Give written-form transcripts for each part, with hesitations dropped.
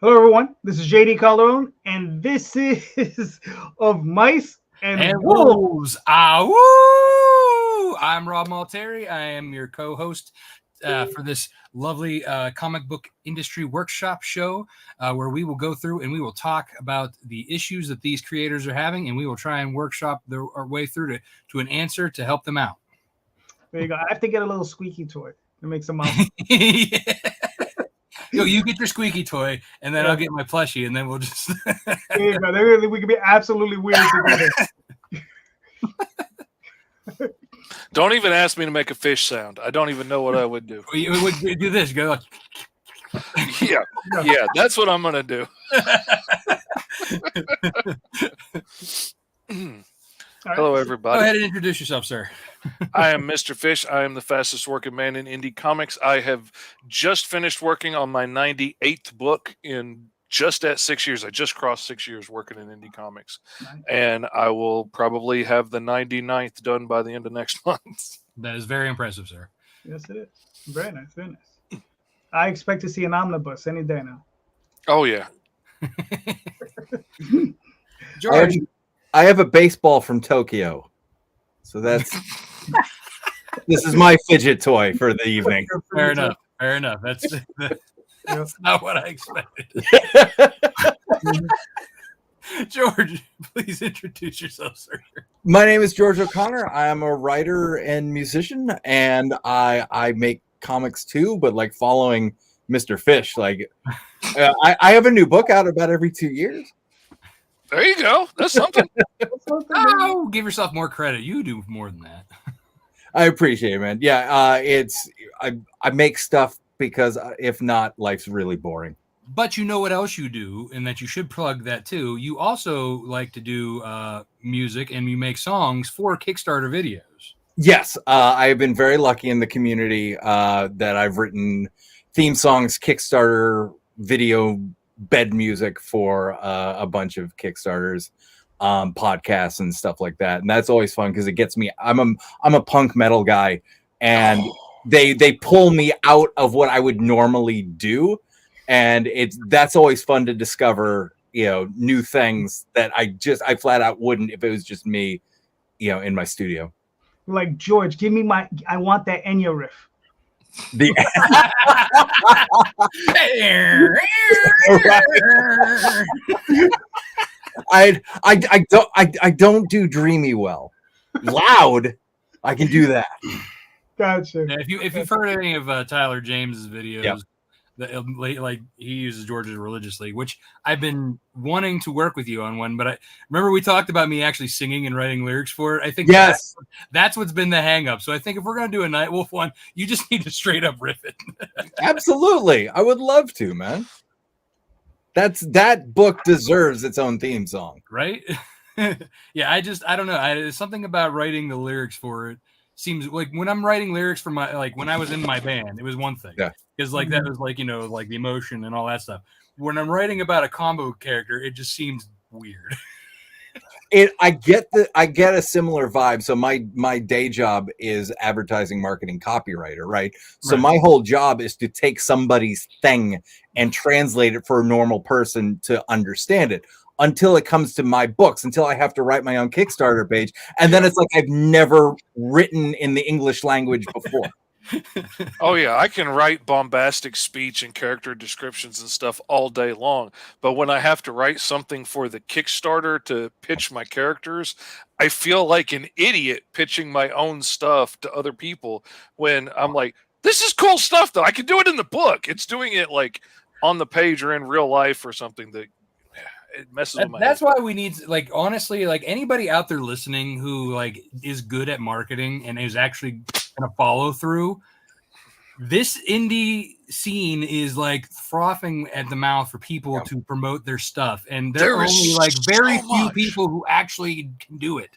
Hello, everyone. This is JD Calderon, and this is of Mice and And Wolves. wolves, ah woo! I'm Rob Multari. I am your co-host for this lovely comic book industry workshop show, where we will go through and we will talk about the issues that these creators are having, and we will try and workshop our way through to an answer to help them out. There you go. I have to get a little squeaky toy to make some mouth. Yeah. Yo, you get your squeaky toy, and then Yeah. I'll get my plushie, and then we'll just. There you go. There, we can be absolutely weird together. Don't even ask me to make a fish sound. I don't even know what I would do. We would do this. Go like. Yeah, that's what I'm gonna do. Hello, Go everybody. ahead and introduce yourself, sir. I am Mr. Fish. I am the fastest working man in indie comics. I have just finished working on my 98th book in just at 6 years. I just crossed 6 years working in indie comics. Nice. And I will probably have the 99th done by the end of next month. That is very impressive, sir. Yes, it is. Very nice. Very nice. I expect to see an omnibus any day now. Oh, yeah. George, I have a baseball from Tokyo. So that's this is my fidget toy for the evening. fair enough. Fair enough. That's not what I expected. George, please introduce yourself, sir. My name is George O'Connor. I am a writer and musician, and I make comics too, but like following Mr. Fish. Like I have a new book out about every 2 years. There you go. That's something. Oh, give yourself more credit. You do more than that. I appreciate it, man. Yeah, I make stuff because if not, life's really boring. But you know what else you do, and that you should plug that too. You also like to do music, and you make songs for Kickstarter videos. Yes, I have been very lucky in the community that I've written theme songs, Kickstarter video bed music for a bunch of Kickstarters, podcasts and stuff like that, and that's always fun because it gets me. I'm a punk metal guy, and they pull me out of what I would normally do, and that's always fun to discover, new things that I flat out wouldn't if it was just me, in my studio. Like, George, give me I want that Enya riff. I don't do dreamy well. Loud, I can do that. Gotcha. Now, if you've heard any of Tyler James's videos, Yep. Like he uses George's religiously, which I've been wanting to work with you on one, but I remember we talked about me actually singing and writing lyrics for it. I think Yes, that's what's been the hang up. So I think if we're going to do a Night Wolf one, you just need to straight up riff it. absolutely. I would love to, man. That book deserves its own theme song. Right? Yeah, I don't know. There's something about writing the lyrics for it. Seems like when I'm writing lyrics for when I was in my band, it was one thing. Yeah. Because that was like the emotion and all that stuff. When I'm writing about a combo character, it just seems weird. I get a similar vibe. So my day job is advertising, marketing, copywriter, right? So Right. my whole job is to take somebody's thing and translate it for a normal person to understand it. Until it comes to my books, until I have to write my own Kickstarter page, and then it's like I've never written in the English language before. Oh, yeah. I can write bombastic speech and character descriptions and stuff all day long. But when I have to write something for the Kickstarter to pitch my characters, I feel like an idiot pitching my own stuff to other people when I'm like, this is cool stuff, though. I can do it in the book. It's doing it like on the page or in real life or something that it messes with my That's head. why we need honestly, anybody out there listening who is good at marketing and is actually gonna follow through. This indie scene is frothing at the mouth for people to promote their stuff, and there are only very few people who actually can do it.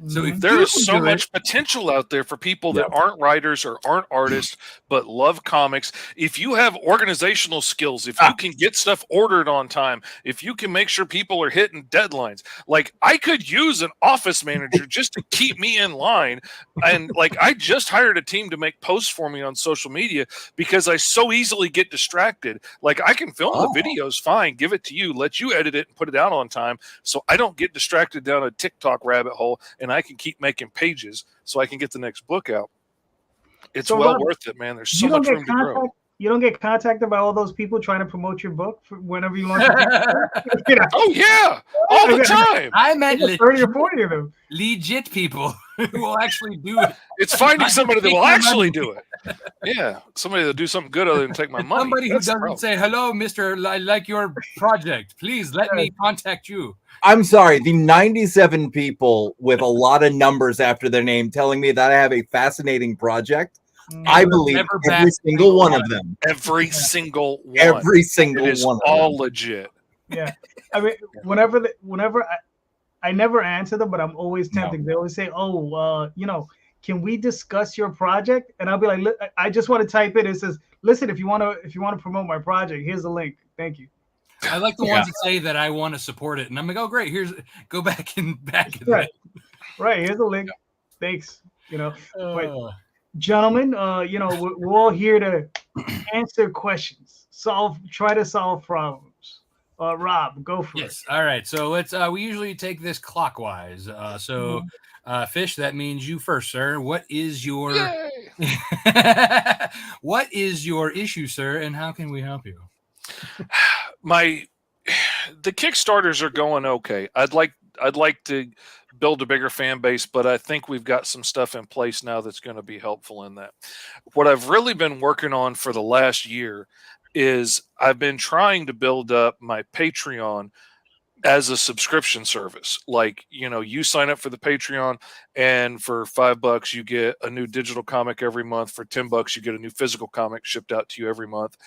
So if There you is can so do it, much potential out there for people that aren't writers or aren't artists but love comics. If you have organizational skills, if you can get stuff ordered on time, if you can make sure people are hitting deadlines, like I could use an office manager just to keep me in line. And like I just hired a team to make posts for me on social media because I so easily get distracted. Like I can film the videos fine, give it to you, let you edit it and put it out on time so I don't get distracted down a TikTok rabbit hole, and I can keep making pages so I can get the next book out. It's So, well Rob, worth it, man. There's so you don't much get room to grow. you don't get contacted by all those people trying to promote your book whenever you launch it. You know, Oh yeah, all the time. I meant there's 30 or 40 of them. legit people who will actually do it. It's finding Not somebody that take will my actually money. do it. Yeah, somebody that'll do something good other than take my money. Somebody who That's the doesn't problem. say, hello, Mr. I like your project. Please let me contact you. I'm sorry, the 97 people with a lot of numbers after their name telling me that I have a fascinating project. I believe Never every backed single one of them. Every single one. Every single It is one of all them. legit. Yeah, I mean, whenever I never answer them, but I'm always tempted. They always say, "Oh, you know, can we discuss your project?" And I'll be like, "I just want to type it." It says, "Listen, if you want to promote my project, here's a link. Thank you." I like the ones that say that I want to support it, and I'm like, oh great, go back and back. Right, here's a link. Thanks. You know, but gentlemen, you know, we're all here to answer questions, try to solve problems. Rob, go for it. Yes. All right. So let's. We usually take this clockwise. Fish, that means you first, sir. What is your what is your issue, sir, and how can we help you? The Kickstarters are going okay. I'd like to build a bigger fan base, but I think we've got some stuff in place now that's going to be helpful in that. What I've really been working on for the last year is I've been trying to build up my Patreon as a subscription service. Like, you know, you sign up for the Patreon and for $5 you get a new digital comic every month. For $10 you get a new physical comic shipped out to you every month.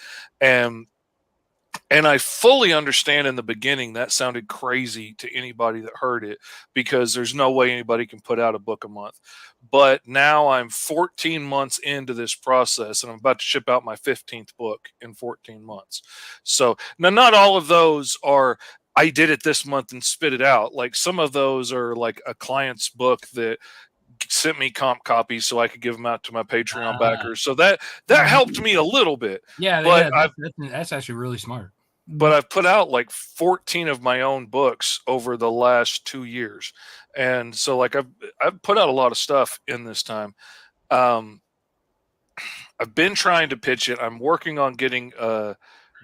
And I fully understand in the beginning that sounded crazy to anybody that heard it because there's no way anybody can put out a book a month. But now I'm 14 months into this process and I'm about to ship out my 15th book in 14 months. So now not all of those are I did it this month and spit it out. Like some of those are like a client's book that sent me comp copies so I could give them out to my Patreon backers. So that helped me a little bit. Yeah, but that's actually really smart. But I've put out like 14 of my own books over the last 2 years. And so like I've put out a lot of stuff in this time. I've been trying to pitch it. I'm working on getting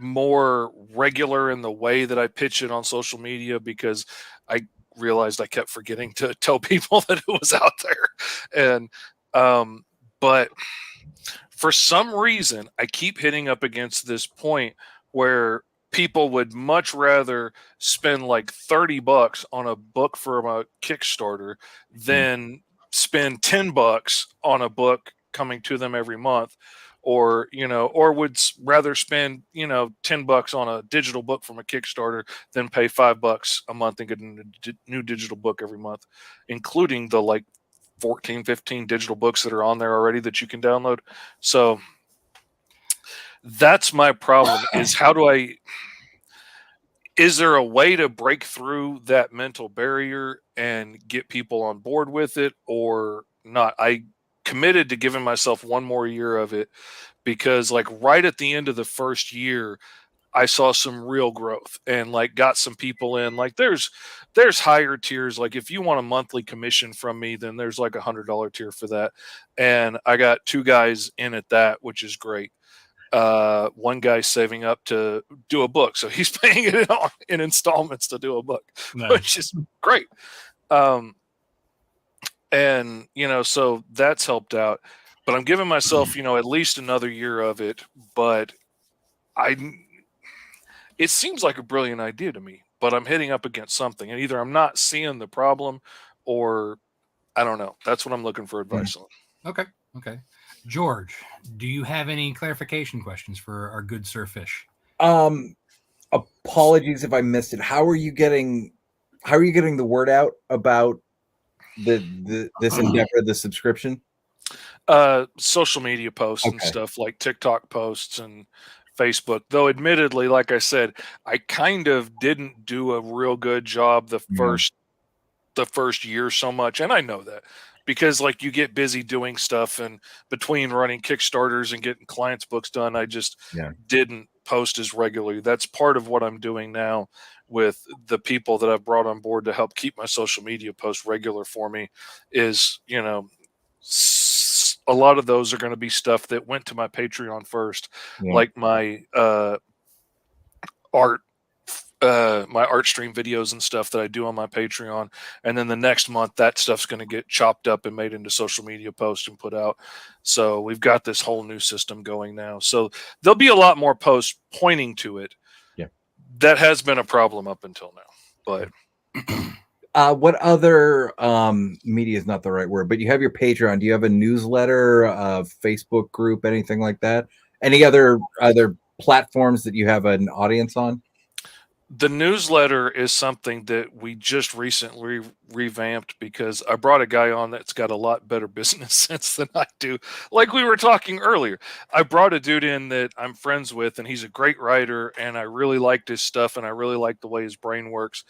more regular in the way that I pitch it on social media because I realized I kept forgetting to tell people that it was out there. And but for some reason I keep hitting up against this point where people would much rather spend like $30 on a book from a Kickstarter than spend $10 on a book coming to them every month, or would rather spend $10 on a digital book from a Kickstarter than pay $5 a month and get a new digital book every month, including the like 14, 15 digital books that are on there already that you can download. So that's my problem is there a way to break through that mental barrier and get people on board with it or not? I committed to giving myself one more year of it because like right at the end of the first year, I saw some real growth and like got some people in. Like there's higher tiers. Like if you want a monthly commission from me, then there's like $100 tier for that. And I got 2 guys in at that, which is great. One guy's saving up to do a book, so he's paying it in installments to do a book, which is great. And so that's helped out. But I'm giving myself, at least another year of it. But it seems like a brilliant idea to me. But I'm hitting up against something, and either I'm not seeing the problem, or I don't know. That's what I'm looking for advice on. Okay. George, do you have any clarification questions for our good Sir Fish? Apologies if I missed it. How are you getting the word out about this endeavor, the subscription? Social media posts and Okay. stuff like TikTok posts and Facebook. Though admittedly, like I said, I kind of didn't do a real good job the first year so much, and I know that because like you get busy doing stuff, and between running Kickstarters and getting clients' books done, I just didn't post as regularly. That's part of what I'm doing now with the people that I've brought on board to help keep my social media posts regular for me. Is a lot of those are going to be stuff that went to my Patreon first, like my art stream videos and stuff that I do on my Patreon, and then the next month that stuff's going to get chopped up and made into social media posts and put out. So we've got this whole new system going now, so there'll be a lot more posts pointing to it. That has been a problem up until now, but what other media is not the right word, but you have your Patreon. Do you have a newsletter, Facebook group, anything like that? Any other platforms that you have an audience on? The newsletter is something that we just recently revamped because I brought a guy on that's got a lot better business sense than I do. Like we were talking earlier, I brought a dude in that I'm friends with, and he's a great writer, and I really liked his stuff, and I really like the way his brain works.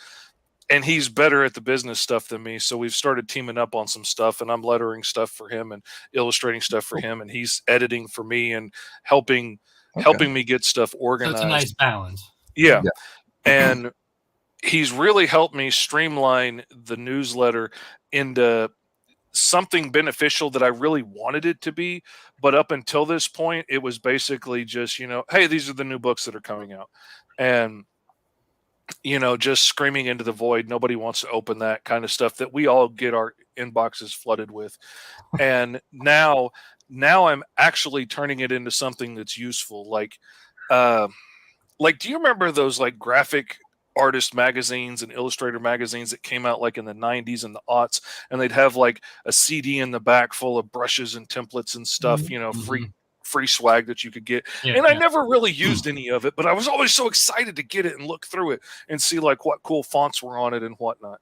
And he's better at the business stuff than me. So we've started teaming up on some stuff, and I'm lettering stuff for him and illustrating stuff for him, and he's editing for me and helping me get stuff organized. So it's a nice balance. Yeah. And he's really helped me streamline the newsletter into something beneficial that I really wanted it to be. But up until this point, it was basically just, hey, these are the new books that are coming out. And, just screaming into the void. Nobody wants to open that kind of stuff that we all get our inboxes flooded with. And now I'm actually turning it into something that's useful. Like, do you remember those like graphic artist magazines and illustrator magazines that came out like in the 90s and the aughts, and they'd have like a CD in the back full of brushes and templates and stuff, free swag that you could get. I never really used any of it, but I was always so excited to get it and look through it and see like what cool fonts were on it and whatnot.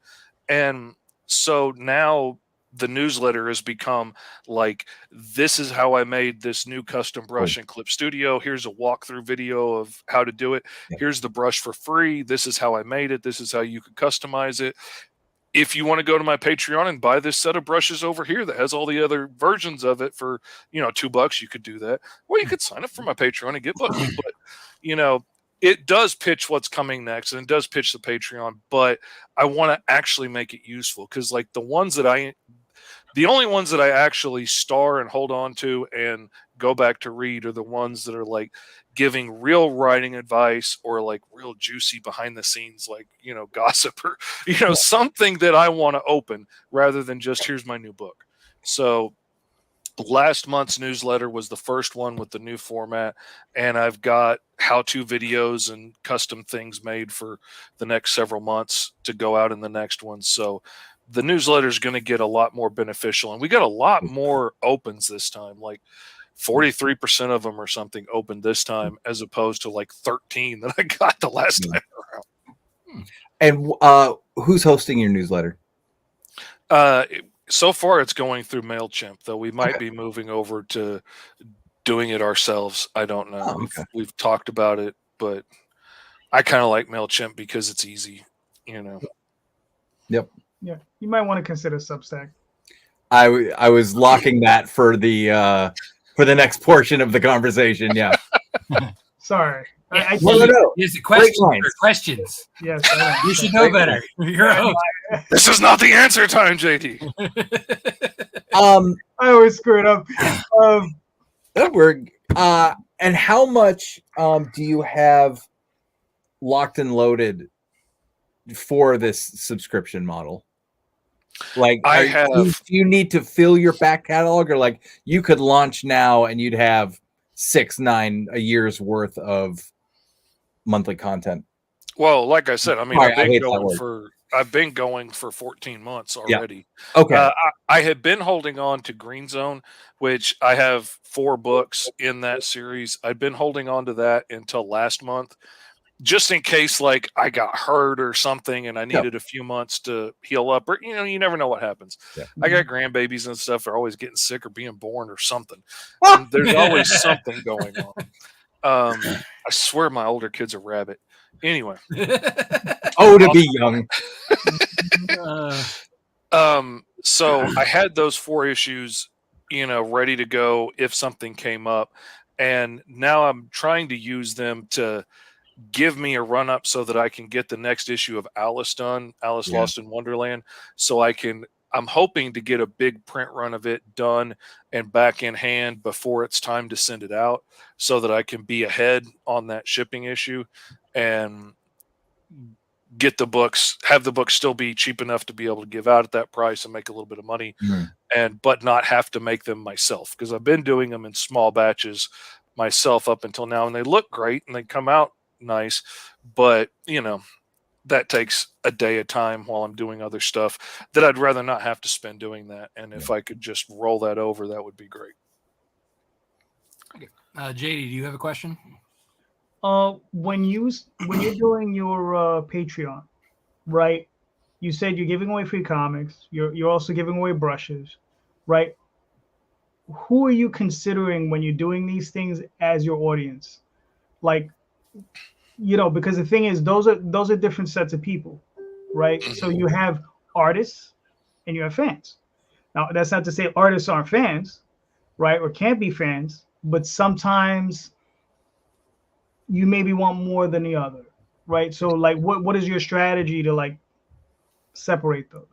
And so now the newsletter has become like, this is how I made this new custom brush in Clip Studio. Here's a walkthrough video of how to do it. Here's the brush for free. This is how I made it. This is how you could customize it. If you want to go to my Patreon and buy this set of brushes over here that has all the other versions of it for, $2, you could do that. Or you could sign up for my Patreon and get books. But, it does pitch what's coming next, and it does pitch the Patreon, but I want to actually make it useful, because like the only ones that I actually star and hold on to and go back to read are the ones that are like giving real writing advice, or like real juicy behind the scenes, like, gossip, or, something that I want to open rather than just here's my new book. So last month's newsletter was the first one with the new format, and I've got how-to videos and custom things made for the next several months to go out in the next one. So the newsletter is going to get a lot more beneficial, and we got a lot more opens this time. Like 43% of them or something opened this time, as opposed to like 13 that I got the last time around. And who's hosting your newsletter? So far, it's going through MailChimp, though we might be moving over to doing it ourselves. I don't know. We've talked about it, but I kind of like MailChimp because it's easy, Yep. Yeah, you might want to consider Substack. I was locking that for the next portion of the conversation. Yeah. Sorry. Is it questions? Yes. You should know better. You're a host. This is not the answer time, JD. I always screw it up. And how much do you have locked and loaded for this subscription model? Like, do you need to fill your back catalog, or like you could launch now and you'd have 6-9 a year's worth of monthly content? Well, like I said, I mean, I've been going for 14 months already. Yeah. Okay. I had been holding on to Green Zone, which I have 4 books in that series. I'd been holding on to that until last month. just in case like I got hurt or something and I needed a few months to heal up, or you never know what happens. I got grandbabies and stuff. They're always getting sick or being born or something. And there's always something going on. I swear my older kid's a rabbit. Anyway. To be young. So I had those 4 issues, ready to go if something came up. And now I'm trying to use them to give me a run up so that I can get the next issue of Alice done, Alice Lost in Wonderland. So I'm hoping to get a big print run of it done and back in hand before it's time to send it out so that I can be ahead on that shipping issue and get the books, have the books still be cheap enough to be able to give out at that price and make a little bit of money, but not have to make them myself. Because I've been doing them in small batches myself up until now, and they look great and they come out nice, but that takes a day of time while I'm doing other stuff that I'd rather not have to spend doing that. And if I could just roll that over, that would be great. Okay. JD, do you have a question? When you're doing your Patreon, right? You said you're giving away free comics. You're also giving away brushes, right? Who are you considering when you're doing these things as your audience? Like, because the thing is, those are different sets of people, right? So you have artists and you have fans. Now, that's not to say artists aren't fans, right? Or can't be fans, but sometimes you maybe want more than the other, right? So like, what is your strategy to like separate those?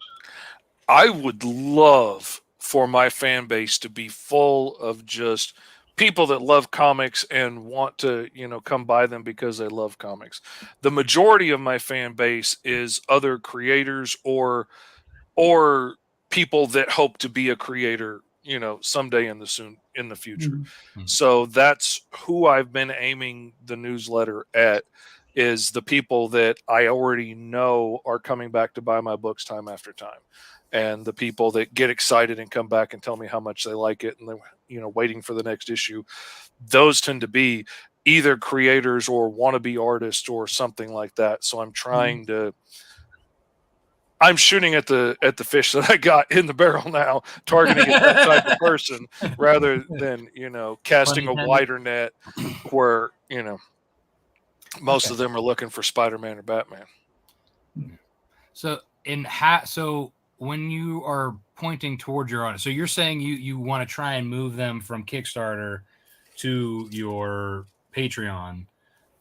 I would love for my fan base to be full of just people that love comics and want to, come buy them because they love comics. The majority of my fan base is other creators or people that hope to be a creator, someday in the future. So that's who I've been aiming the newsletter at, is the people that I already know are coming back to buy my books time after time. And the people that get excited and come back and tell me how much they like it and they're, waiting for the next issue. Those tend to be either creators or wannabe artists or something like that. So I'm trying to, I'm shooting at the fish that I got in the barrel now, targeting that type of person rather than, casting a wider net where, most of them are looking for Spider-Man or Batman. So when you are pointing towards your audience, so you're saying you want to try and move them from Kickstarter to your Patreon,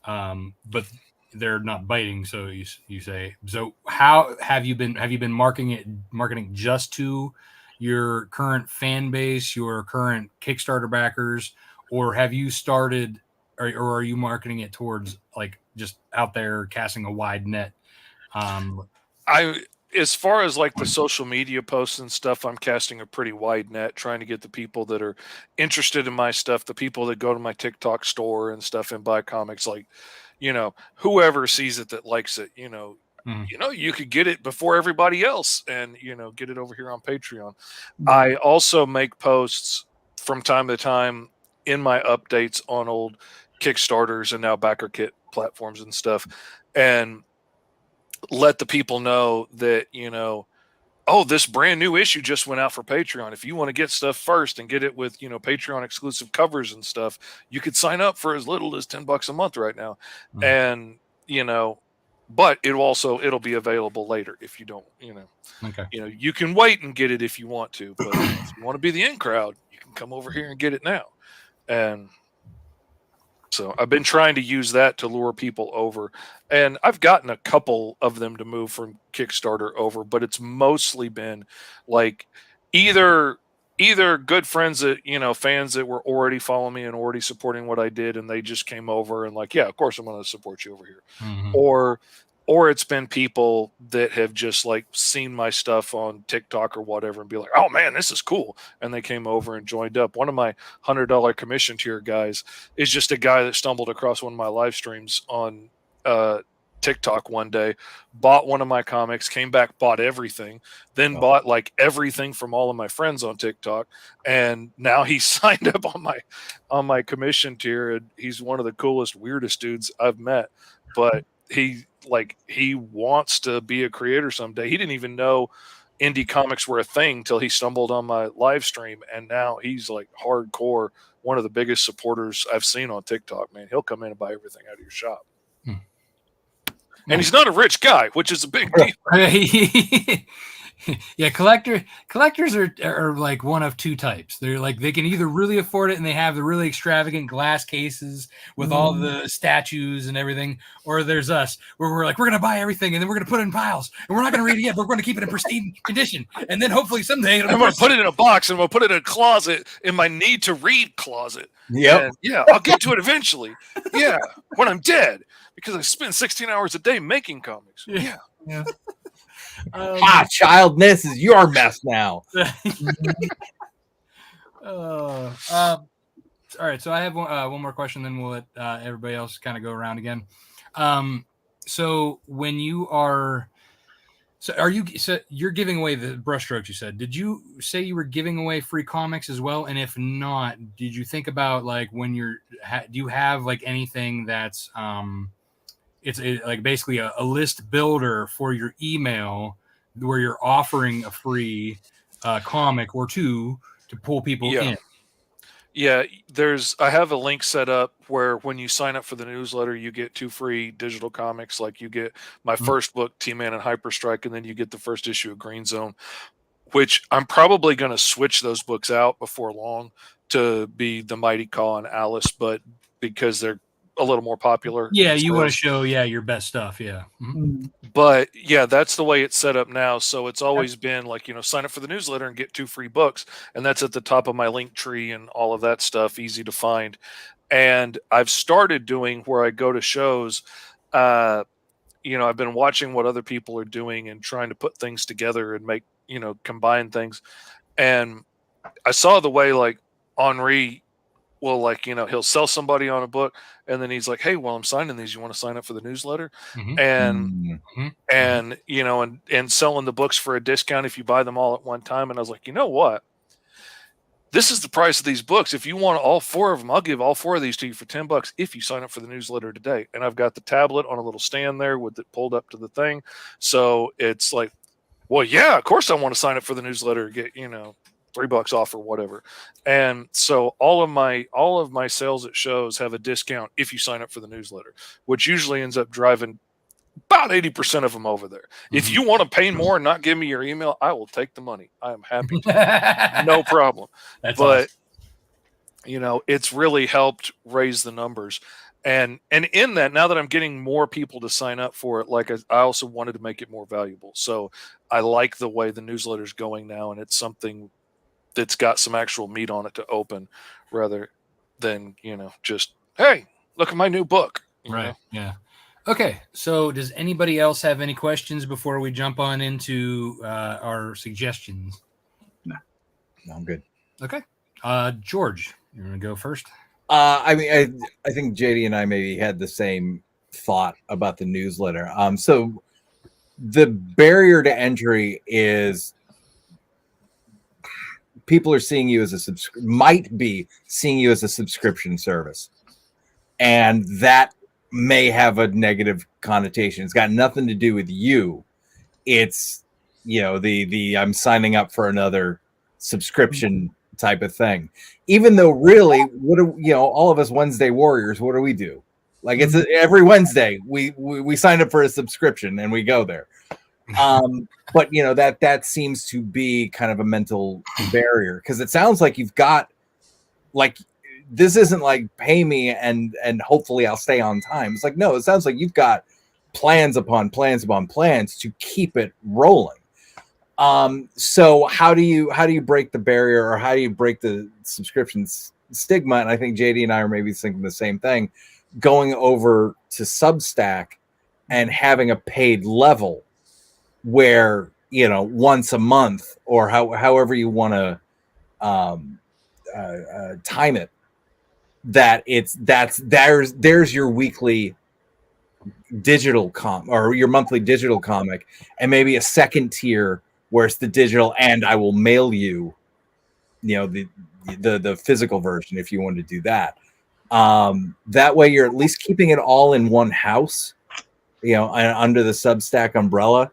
but they're not biting. So you say, so how have you been marketing just to your current fan base, your current Kickstarter backers, or have you started, or are you marketing it towards like just out there casting a wide net? As far as like the social media posts and stuff, I'm casting a pretty wide net, trying to get the people that are interested in my stuff, the people that go to my TikTok store and stuff and buy comics, like, whoever sees it that likes it, you could get it before everybody else and, get it over here on Patreon. I also make posts from time to time in my updates on old Kickstarters and now backer kit platforms and stuff, and let the people know that, this brand new issue just went out for Patreon. If you want to get stuff first and get it with, Patreon exclusive covers and stuff, you could sign up for as little as $10 a month right now. And, but it'll be available later if you don't, you can wait and get it if you want to, but if you want to be the in crowd, you can come over here and get it now. And so I've been trying to use that to lure people over, and I've gotten a couple of them to move from Kickstarter over, but it's mostly been like either good friends that, fans that were already following me and already supporting what I did, and they just came over and like, yeah, of course I'm going to support you over here. Or it's been people that have just like seen my stuff on TikTok or whatever and be like, oh man, this is cool. And they came over and joined up. One of my $100 commission tier guys is just a guy that stumbled across one of my live streams on TikTok one day, bought one of my comics, came back, bought everything, then bought like everything from all of my friends on TikTok. And now he's signed up on my commission tier. And he's one of the coolest, weirdest dudes I've met. but he wants to be a creator someday. He didn't even know indie comics were a thing till he stumbled on my live stream, and now he's like hardcore, one of the biggest supporters I've seen on TikTok. Man, he'll come in and buy everything out of your shop. And he's not a rich guy, which is a big deal. Yeah, collectors are like one of two types. They're like, they can either really afford it and they have the really extravagant glass cases with all the statues and everything, or there's us where we're like, we're gonna buy everything and then we're gonna put it in piles and we're not gonna read it yet, but we're gonna keep it in pristine condition, and then hopefully someday I'm gonna put it in a box and we'll put it in a closet, in my need to read closet. Yeah, I'll get to it eventually. Yeah, when I'm dead, because I spend 16 hours a day making comics. Yeah. Childness is your mess now. All right, so I have one more question, then we'll let everybody else kind of go around again. So when you are, you're giving away the brushstrokes, you said. Did you say you were giving away free comics as well? And if not, did you think about like when do you have like anything that's it's like basically a list builder for your email where you're offering a free comic or two to pull people in? Yeah, I have a link set up where when you sign up for the newsletter, you get 2 free digital comics. Like you get my first book, T-Man and Hyperstrike, and then you get the first issue of Green Zone, which I'm probably going to switch those books out before long to be The Mighty Caw and Alice, but because they're a little more popular. Yeah, you want to show your best stuff. Yeah. But yeah, that's the way it's set up now. So it's always been like, sign up for the newsletter and get 2 free books. And that's at the top of my link tree and all of that stuff, easy to find. And I've started doing where I go to shows, I've been watching what other people are doing and trying to put things together and make, combine things. And I saw the way like Henri will he'll sell somebody on a book and then he's like, hey, well, I'm signing these. You want to sign up for the newsletter? And selling the books for a discount if you buy them all at one time. And I was like, you know what? This is the price of these books. If you want all 4 of them, I'll give all 4 of these to you for $10 if you sign up for the newsletter today. And I've got the tablet on a little stand there with it pulled up to the thing. So it's like, well, yeah, of course I want to sign up for the newsletter, get, $3 off or whatever. And so all of my sales at shows have a discount if you sign up for the newsletter, which usually ends up driving about 80% of them over there. If you want to pay more and not give me your email, I will take the money. I am happy to. No problem. But awesome. It's really helped raise the numbers. And in that, now that I'm getting more people to sign up for it, like I also wanted to make it more valuable. So I like the way the newsletter's going now, and it's something that's got some actual meat on it to open rather than, just, hey, look at my new book. Right. Yeah. Okay. So does anybody else have any questions before we jump on into our suggestions? No, I'm good. Okay. George, you want to go first? I think JD and I maybe had the same thought about the newsletter. So the barrier to entry is people are seeing you as might be seeing you as a subscription service, and that may have a negative connotation. It's got nothing to do with you. It's the I'm signing up for another subscription type of thing. Even though really, what do all of us Wednesday warriors? What do? Like it's every Wednesday we sign up for a subscription and we go there. But that seems to be kind of a mental barrier, because it sounds like you've got like, this isn't like pay me and hopefully I'll stay on time. It's like, no, it sounds like you've got plans upon plans upon plans to keep it rolling. So how do you break the barrier, or how do you break the subscription stigma? And I think JD and I are maybe thinking the same thing, going over to Substack and having a paid level where, once a month or however you want to time it, there's your weekly digital or your monthly digital comic, and maybe a second tier where it's the digital and I will mail you, the physical version if you want to do that. That way you're at least keeping it all in one house, under the Substack umbrella.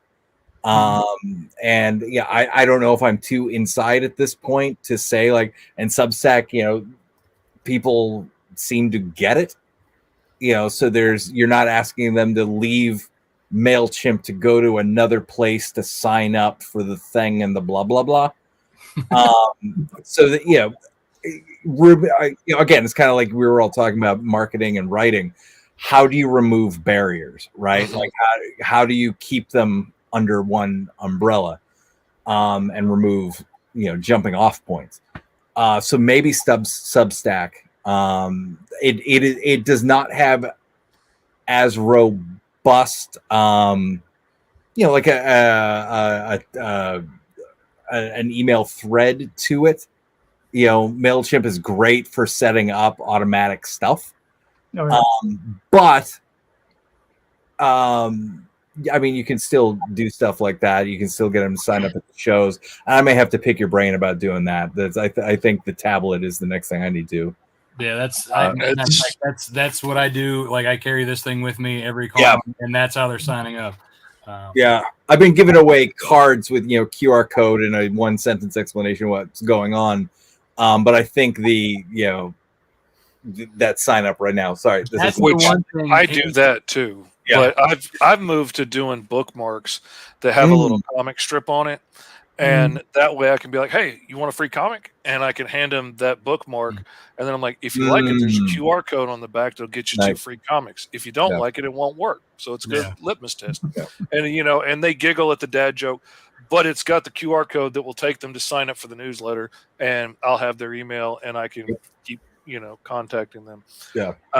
And yeah, I don't know if I'm too inside at this point to say like, and Substack, people seem to get it, so you're not asking them to leave MailChimp to go to another place to sign up for the thing and the blah, blah, blah. So that, again, it's kind of like we were all talking about marketing and writing. How do you remove barriers, right? Like how do you keep them under one umbrella, and remove, jumping off points? So maybe Substack, it does not have as robust, like an email thread to it. MailChimp is great for setting up automatic stuff. But you can still do stuff like that. You can still get them to sign up at the shows. I may have to pick your brain about doing that. I think the tablet is the next thing I need to. Yeah, that's what I do. Like I carry this thing with me every call, and that's how they're signing up. I've been giving away cards with QR code and a 1-sentence explanation of what's going on. But I think that sign up right now. Sorry, that's the one thing I do that too. Yeah. But I've moved to doing bookmarks that have a little comic strip on it. And that way I can be like, hey, you want a free comic? And I can hand them that bookmark. And then I'm like, if you like it, there's a QR code on the back that'll get you 2 free comics. If you don't like it, it won't work. So it's a good litmus test. And, and they giggle at the dad joke, but it's got the QR code that will take them to sign up for the newsletter. And I'll have their email and I can keep, contacting them.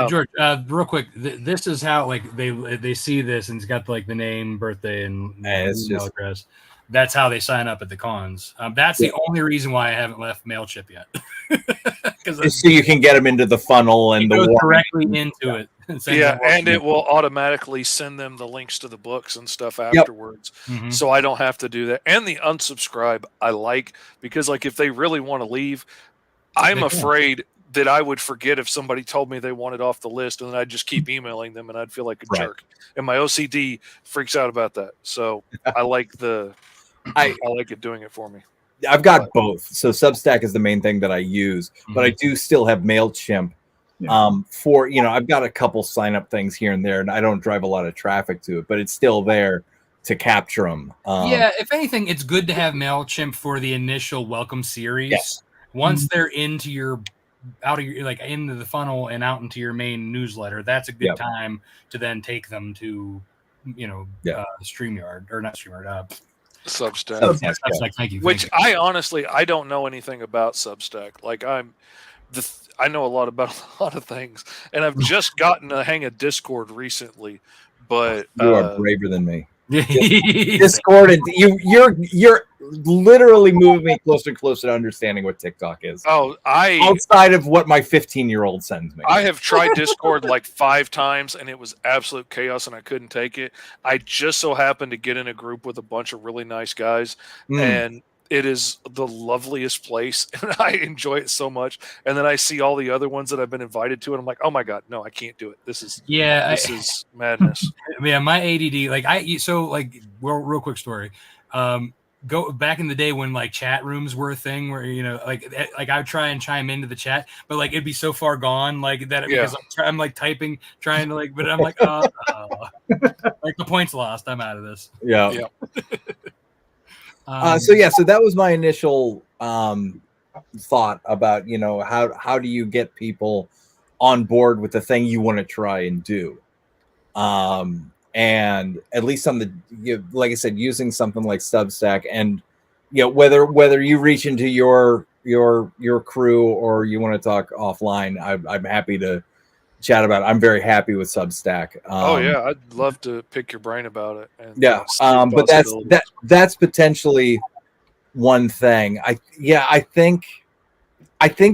George, real quick, this is how like they see this, and it's got like the name, birthday, and email address. That's how they sign up at the cons. That's the only reason why I haven't left MailChimp yet. So you can get them into the funnel and go directly into it. And it will automatically send them the links to the books and stuff afterwards. So I don't have to do that. And the unsubscribe I like, because like if they really want to leave, I'm afraid that I would forget if somebody told me they wanted off the list, and then I'd just keep emailing them and I'd feel like a jerk. And my OCD freaks out about that. So I like I like it doing it for me. I've got both. So Substack is the main thing that I use, but I do still have MailChimp for, I've got a couple sign up things here and there, and I don't drive a lot of traffic to it, but it's still there to capture them. If anything, it's good to have MailChimp for the initial welcome series. Yes. Once they're into into the funnel and out into your main newsletter, that's a good time to then take them to, StreamYard, or not StreamYard, Substack. Substack. Thank you. I don't know anything about Substack. Like I know a lot about a lot of things, and I've just gotten a hang of Discord recently. But you are braver than me. Discord, you're literally moving me closer and closer to understanding what TikTok is. Outside of what my 15-year-old sends me. I have tried Discord like 5 times, and it was absolute chaos, and I couldn't take it. I just so happened to get in a group with a bunch of really nice guys, and it is the loveliest place, and I enjoy it so much. And then I see all the other ones that I've been invited to, and I'm like, oh my God, no, I can't do it. This is madness. Yeah, my ADD, real quick story. Go back in the day when like chat rooms were a thing where, I would try and chime into the chat, but like it'd be so far gone because I'm like typing, trying to but I'm like, like the point's lost. I'm out of this. Yeah. So that was my initial thought about, how do you get people on board with the thing you want to try and do? And at least on the, like I said, using something like Substack, and whether you reach into your crew or you want to talk offline, I'm happy to chat about it. I'm very happy with Substack. I'd love to pick your brain about it. And but that's potentially one thing. I think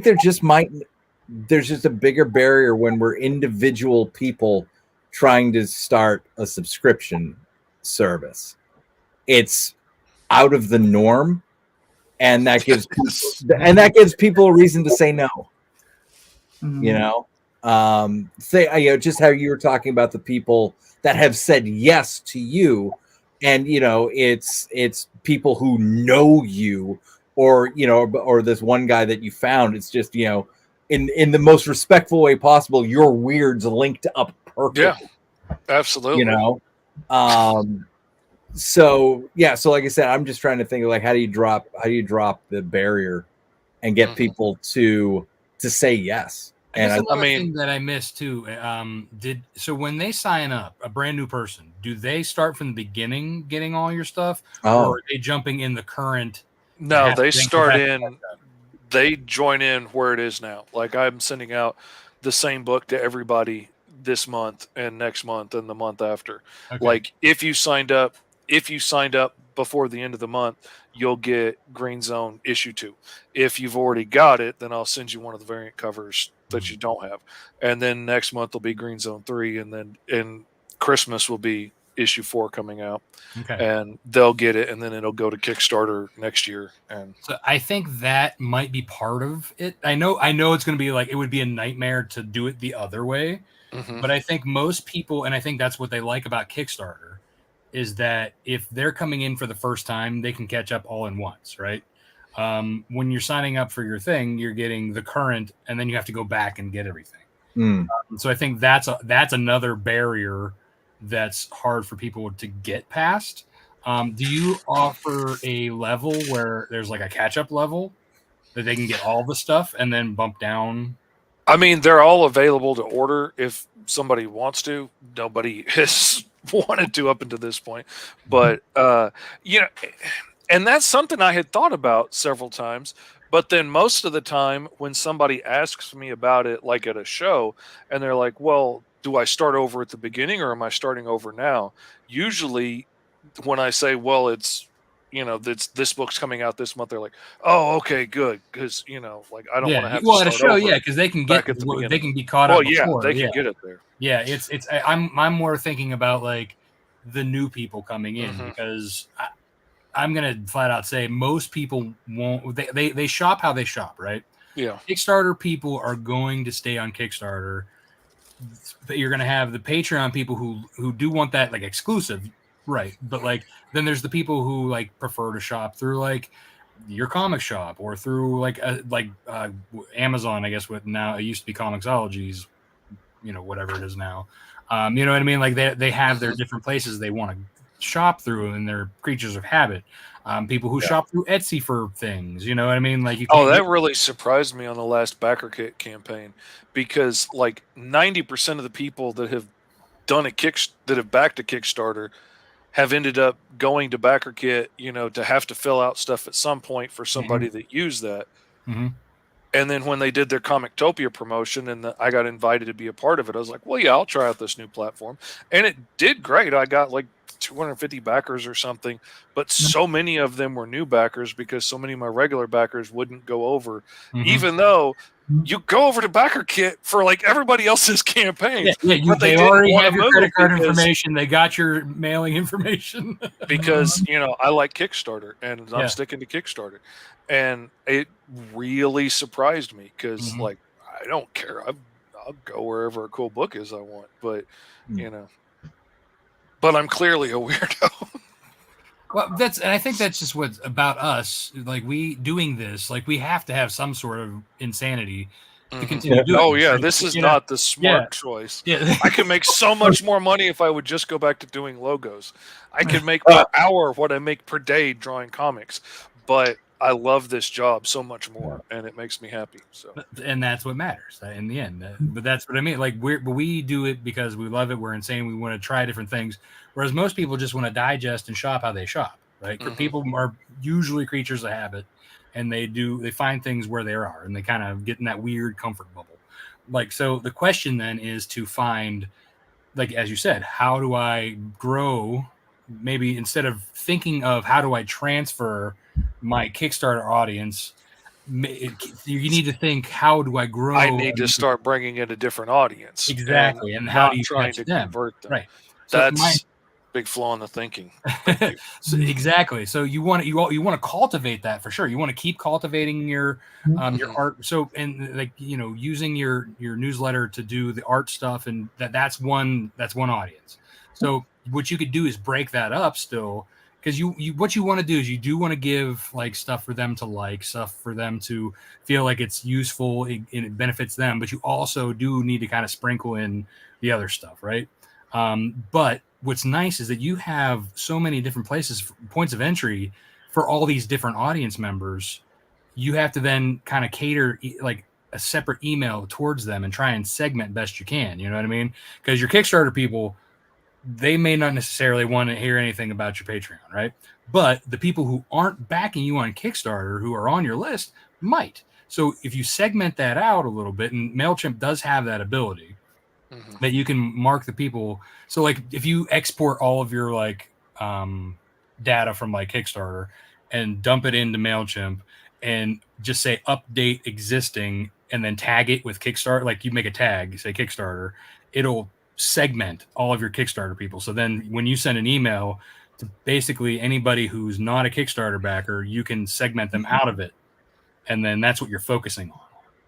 there's just a bigger barrier when we're individual people trying to start a subscription service. It's out of the norm, and that gives people a reason to say no. say, just how you were talking about the people that have said yes to you, and it's people who know you, or or this one guy that you found. It's just in the most respectful way possible, your weird's linked up perfectly. Yeah, absolutely. So like I said, I'm just trying to think of, like, how do you drop the barrier and get people to say yes. I guess another thing that I missed too, so when they sign up, a brand new person, do they start from the beginning getting all your stuff, or are they jumping in the current? No, they start in. They join in where it is now. Like, I'm sending out the same book to everybody this month and next month and the month after. Okay. Like, if you signed up before the end of the month, you'll get Green Zone issue 2. If you've already got it, then I'll send you one of the variant covers that you don't have. And then next month will be Green Zone 3, and then in Christmas will be issue 4 coming out. Okay. And they'll get it, and then it'll go to Kickstarter next year. And so I think that might be part of it. I know it's going to be like, it would be a nightmare to do it the other way. Mm-hmm. But I think most people, and I think that's what they like about Kickstarter, is that if they're coming in for the first time, they can catch up all in once, right? When you're signing up for your thing, you're getting the current, and then you have to go back and get everything. So I think that's another barrier that's hard for people to get past. Do you offer a level where there's like a catch-up level that they can get all the stuff and then bump down? I mean, they're all available to order if somebody wants to. Nobody has wanted to up until this point, but and that's something I had thought about several times. But then most of the time when somebody asks me about it, like at a show, and they're like, well, do I start over at the beginning or am I starting over now? Usually when I say, well, it's, this book's coming out this month, they're like, oh, okay, good. Because, like, I don't want to have to start at a show, over. Yeah, because they can they can be caught up. Well, yeah, they can get it there. Yeah, I'm more thinking about like the new people coming in, because I'm gonna flat out say most people won't. They shop how they shop, right? Yeah. Kickstarter people are going to stay on Kickstarter, but you're gonna have the Patreon people who do want that like exclusive, right? But like then there's the people who like prefer to shop through like your comic shop or through like Amazon, I guess. With now it used to be Comixologies, whatever it is now. You know what I mean? Like they have their different places they want to shop through, and they're creatures of habit. People who shop through Etsy for things, you know what I mean? Like that really surprised me on the last Backer Kit campaign, because like 90% of the people that have done that have backed a Kickstarter have ended up going to Backer Kit, to have to fill out stuff at some point for somebody that used that. Mm-hmm. And then when they did their Comictopia promotion and I got invited to be a part of it, I was like, well, yeah, I'll try out this new platform. And it did great. I got like 250 backers or something, but so many of them were new backers because so many of my regular backers wouldn't go over, even though you go over to Backer Kit for like everybody else's campaigns. Yeah, they already have your credit card information. They got your mailing information. Because, I like Kickstarter, and I'm sticking to Kickstarter. And it really surprised me because, like, I don't care. I'll go wherever a cool book is I want. But, but I'm clearly a weirdo. Well, I think that's just what's about us. Like, we doing this, like, we have to have some sort of insanity to continue doing. Oh, yeah, this is not the smart choice. Yeah. I could make so much more money if I would just go back to doing logos. I could make per hour what I make per day drawing comics, but I love this job so much more, and it makes me happy. So, and that's what matters in the end. But that's what I mean. Like we do it because we love it. We're insane. We want to try different things, whereas most people just want to digest and shop how they shop. Right? People are usually creatures of habit, and they find things where they are, and they kind of get in that weird comfort bubble. Like, so the question then is to find, like as you said, how do I grow? Maybe instead of thinking of how do I transfer my Kickstarter audience, you need to think, how do I grow? I need to start bringing in a different audience. Exactly. And how do you trying to convert them? Right. So Big flaw in the thinking. So, exactly. So you want to cultivate that for sure. You want to keep cultivating your art. So, and like, using your newsletter to do the art stuff, and that's one audience. So what you could do is break that up still, because what you want to do is you do want to give like stuff for them to like, stuff for them to feel like it's useful and it benefits them, but you also do need to kind of sprinkle in the other stuff, right? But what's nice is that you have so many different points of entry for all these different audience members. You have to then kind of cater like a separate email towards them and try and segment best you can. You know what I mean? Because your Kickstarter people, they may not necessarily want to hear anything about your Patreon, right? But the people who aren't backing you on Kickstarter, who are on your list, might. So if you segment that out a little bit, and MailChimp does have that ability, that you can mark the people. So like if you export all of your like data from like Kickstarter and dump it into MailChimp and just say update existing and then tag it with Kickstarter, like you make a tag, say Kickstarter, it'll segment all of your Kickstarter people. So then when you send an email to basically anybody who's not a Kickstarter backer, you can segment them out of it. And then that's what you're focusing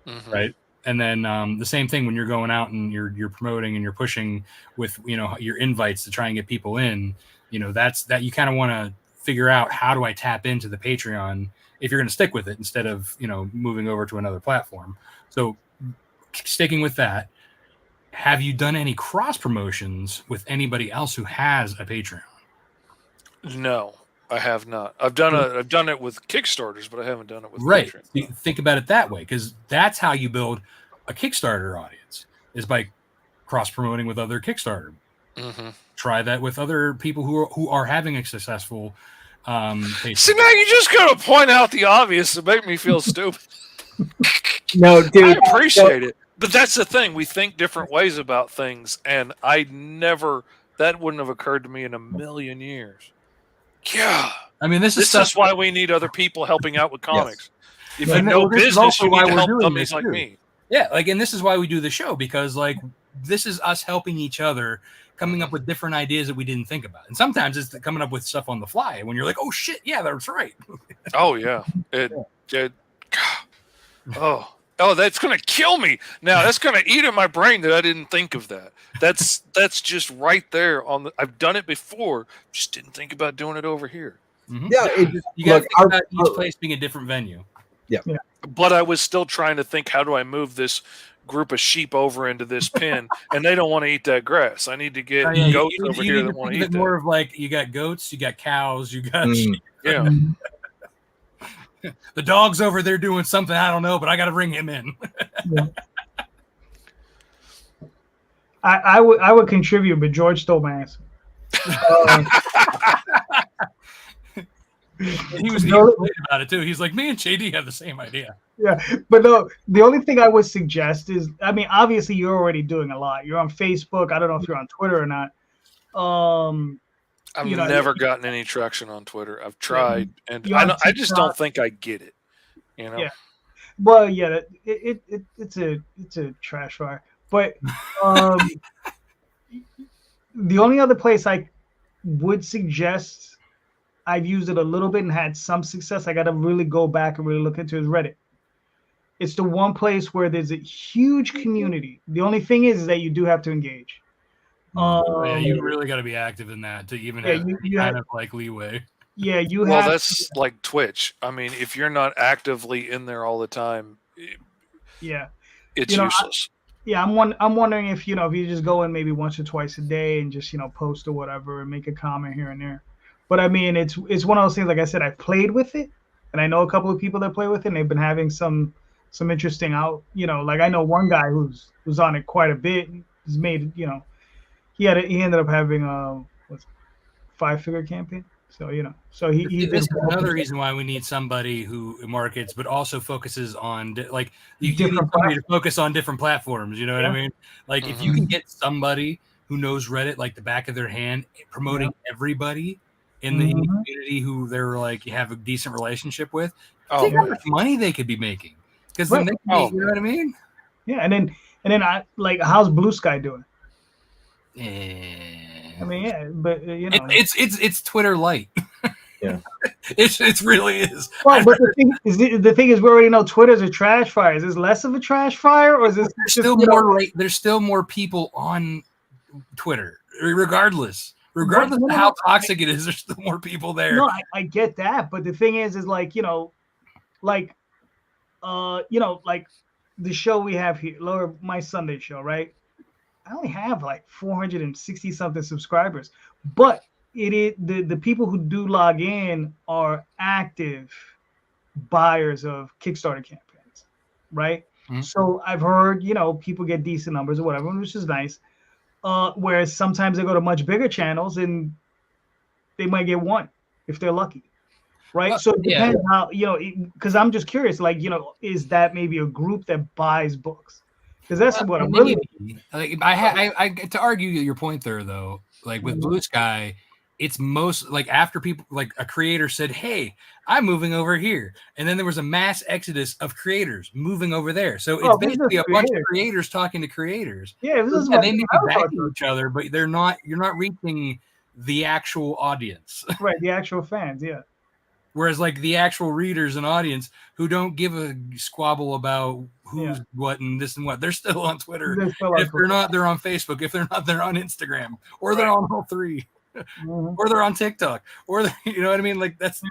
on. Right. And then the same thing when you're going out and you're promoting and you're pushing with, your invites to try and get people in, that's that you kind of want to figure out, how do I tap into the Patreon if you're going to stick with it instead of, moving over to another platform. So sticking with that, have you done any cross promotions with anybody else who has a Patreon? No, I have not. I've done it with Kickstarters, but I haven't done it with Right. Patreon. Think about it that way, because that's how you build a Kickstarter audience, is by cross promoting with other Kickstarter. Try that with other people who are having a successful. See, now you just gotta point out the obvious to make me feel stupid. No, dude, I appreciate it, but that's the thing. We think different ways about things, and that wouldn't have occurred to me in a million years. Yeah, I mean, this is why we need other people helping out with comics. Yes. If you know business, you need to help dummies like me. Yeah, and this is why we do the show, because like this is us helping each other, coming up with different ideas that we didn't think about. And sometimes it's coming up with stuff on the fly when you're like, oh shit, yeah, that's right. Oh yeah. Oh, that's gonna kill me. Now that's gonna eat in my brain that I didn't think of that. That's just right there I've done it before, just didn't think about doing it over here. Yeah, you got to think about each place being a different venue. Yeah. But I was still trying to think, how do I move this group of sheep over into this pen? And they don't want to eat that grass. I need to get goats over here that want to eat that. More of like, you got goats, you got cows, you got sheep. Yeah. The dog's over there doing something I don't know, but I got to bring him in. I would contribute, but George stole my answer. He was about it too. He's like, me and JD have the same idea. Yeah, but no, the only thing I would suggest is, I mean, obviously you're already doing a lot. You're on Facebook. I don't know if you're on Twitter or not. I've never gotten any traction on Twitter. I've tried, and I just don't think I get it. Yeah. Well, yeah, it's a trash fire. But the only other place I would suggest, I've used it a little bit and had some success, I got to really go back and really look into, is Reddit. It's the one place where there's a huge community. The only thing is that you do have to engage. You really got to be active in that to even have kind of like leeway. Yeah, that's like Twitch. I mean, if you're not actively in there all the time, it's useless. I'm wondering if if you just go in maybe once or twice a day and just post or whatever and make a comment here and there. But I mean, it's one of those things. Like I said, I've played with it, and I know a couple of people that play with it, and they've been having some interesting like I know one guy who's on it quite a bit. He's made he ended up having a 5-figure campaign. So this is another reason why we need somebody who markets, but also focuses on you need somebody to focus on different platforms. You know what I mean? Like if you can get somebody who knows Reddit like the back of their hand, promoting everybody in the community who they're like have a decent relationship with, think how much money they could be making. Because then you know what I mean? Yeah, and then I how's Blue Sky doing? I mean, yeah, but you know, it's Twitter light. Yeah. It really is. Well, but the thing is, we already know Twitter's a trash fire. Is this less of a trash fire, or is this there's still more? There's still more people on Twitter, regardless of how toxic it is. There's still more people there. No, I get that, but the thing is like like the show we have here, Lower My Sunday show, right? I only have like 460 something subscribers, but it is the people who do log in are active buyers of Kickstarter campaigns, right? Mm-hmm. So I've heard, people get decent numbers or whatever, which is nice. Whereas sometimes they go to much bigger channels and they might get one if they're lucky, right? Well, so it depends how, because I'm just curious, like, is that maybe a group that buys books? Because that's what I'm really like. I to argue your point there, though. Like with Blue Sky, it's most like after people, like a creator said, "Hey, I'm moving over here," and then there was a mass exodus of creators moving over there. So it's basically a bunch of creators talking to creators. Yeah, they may be backing each other, but they're not. You're not reaching the actual audience, right? The actual fans, yeah. Whereas, like the actual readers and audience who don't give a squabble about who's what and this and what, they're still on Twitter. If they're not, they're on Facebook. If they're not, they're on Instagram, or they're on all three, or they're on TikTok, or you know what I mean. Like that's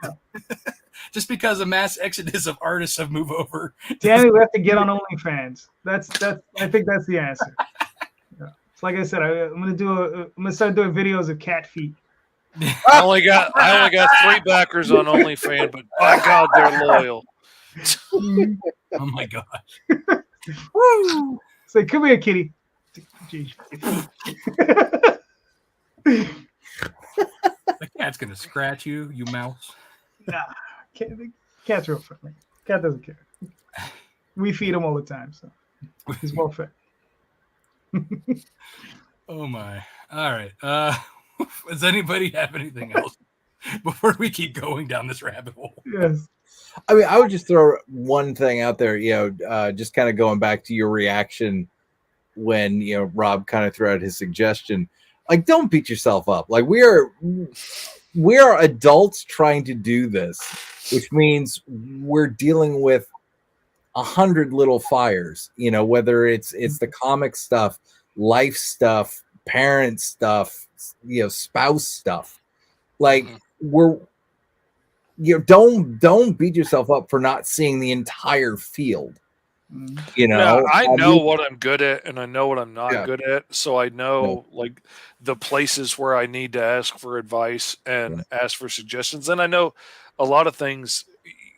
just because a mass exodus of artists have moved over. Danny, we have to get on OnlyFans. That's. I think that's the answer. It's like I said, I'm gonna start doing videos of cat feet. I only got 3 backers on OnlyFans, but by God, they're loyal. Oh my gosh! Woo! Say, come here, kitty. The cat's gonna scratch you, you mouse. Nah, cat's real friendly. Cat doesn't care. We feed him all the time, so he's well fed. Oh my! All right. Does anybody have anything else before we keep going down this rabbit hole? Yes. I mean, I would just throw one thing out there, just kind of going back to your reaction when, Rob kind of threw out his suggestion. Like, don't beat yourself up. Like, we are adults trying to do this, which means we're dealing with 100 little fires, whether it's the comic stuff, life stuff, parent stuff, spouse stuff. Like don't beat yourself up for not seeing the entire field. I know what I'm good at and I know what I'm not good at, so I know like the places where I need to ask for advice and ask for suggestions, and I know a lot of things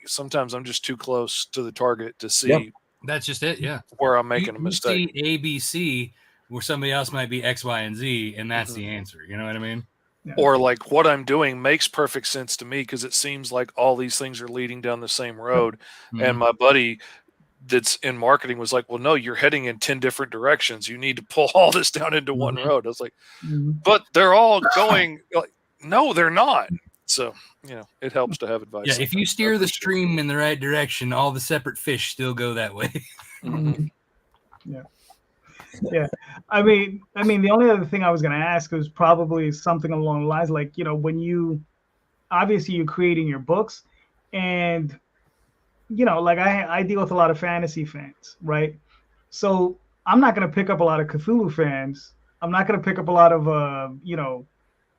sometimes I'm just too close to the target to see. That's just it. Where I'm making a mistake. See A, B, C, where somebody else might be X, Y, and Z, and that's the answer. You know what I mean? Yeah. Or like what I'm doing makes perfect sense to me because it seems like all these things are leading down the same road. And my buddy that's in marketing was like, well, no, you're heading in 10 different directions. You need to pull all this down into one road. I was like, but they're all going like, no, they're not. So, it helps to have advice. Yeah, if you steer the stream in the right direction, all the separate fish still go that way. Yeah. I mean, the only other thing I was going to ask was probably something along the lines like, when you're creating your books and, like I deal with a lot of fantasy fans, right? So I'm not going to pick up a lot of Cthulhu fans. I'm not going to pick up a lot of,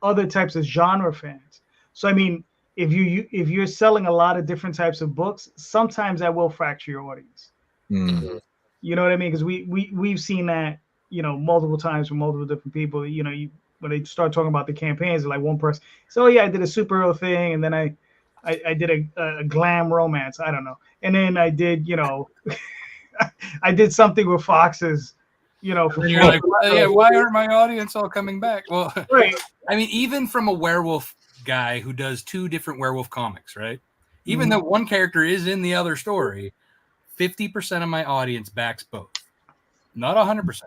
other types of genre fans. So, I mean, if you're selling a lot of different types of books, sometimes that will fracture your audience. You know what I mean? Because we've seen that, multiple times from multiple different people. When they start talking about the campaigns, like one person, so I did a superhero thing, and then I did a glam romance. I don't know, and then I did, I did something with foxes. For you're like, why aren't my audience all coming back? Well, right. I mean, even from a werewolf guy who does 2 different werewolf comics, right? Even though one character is in the other story, 50% of my audience backs both. Not 100%.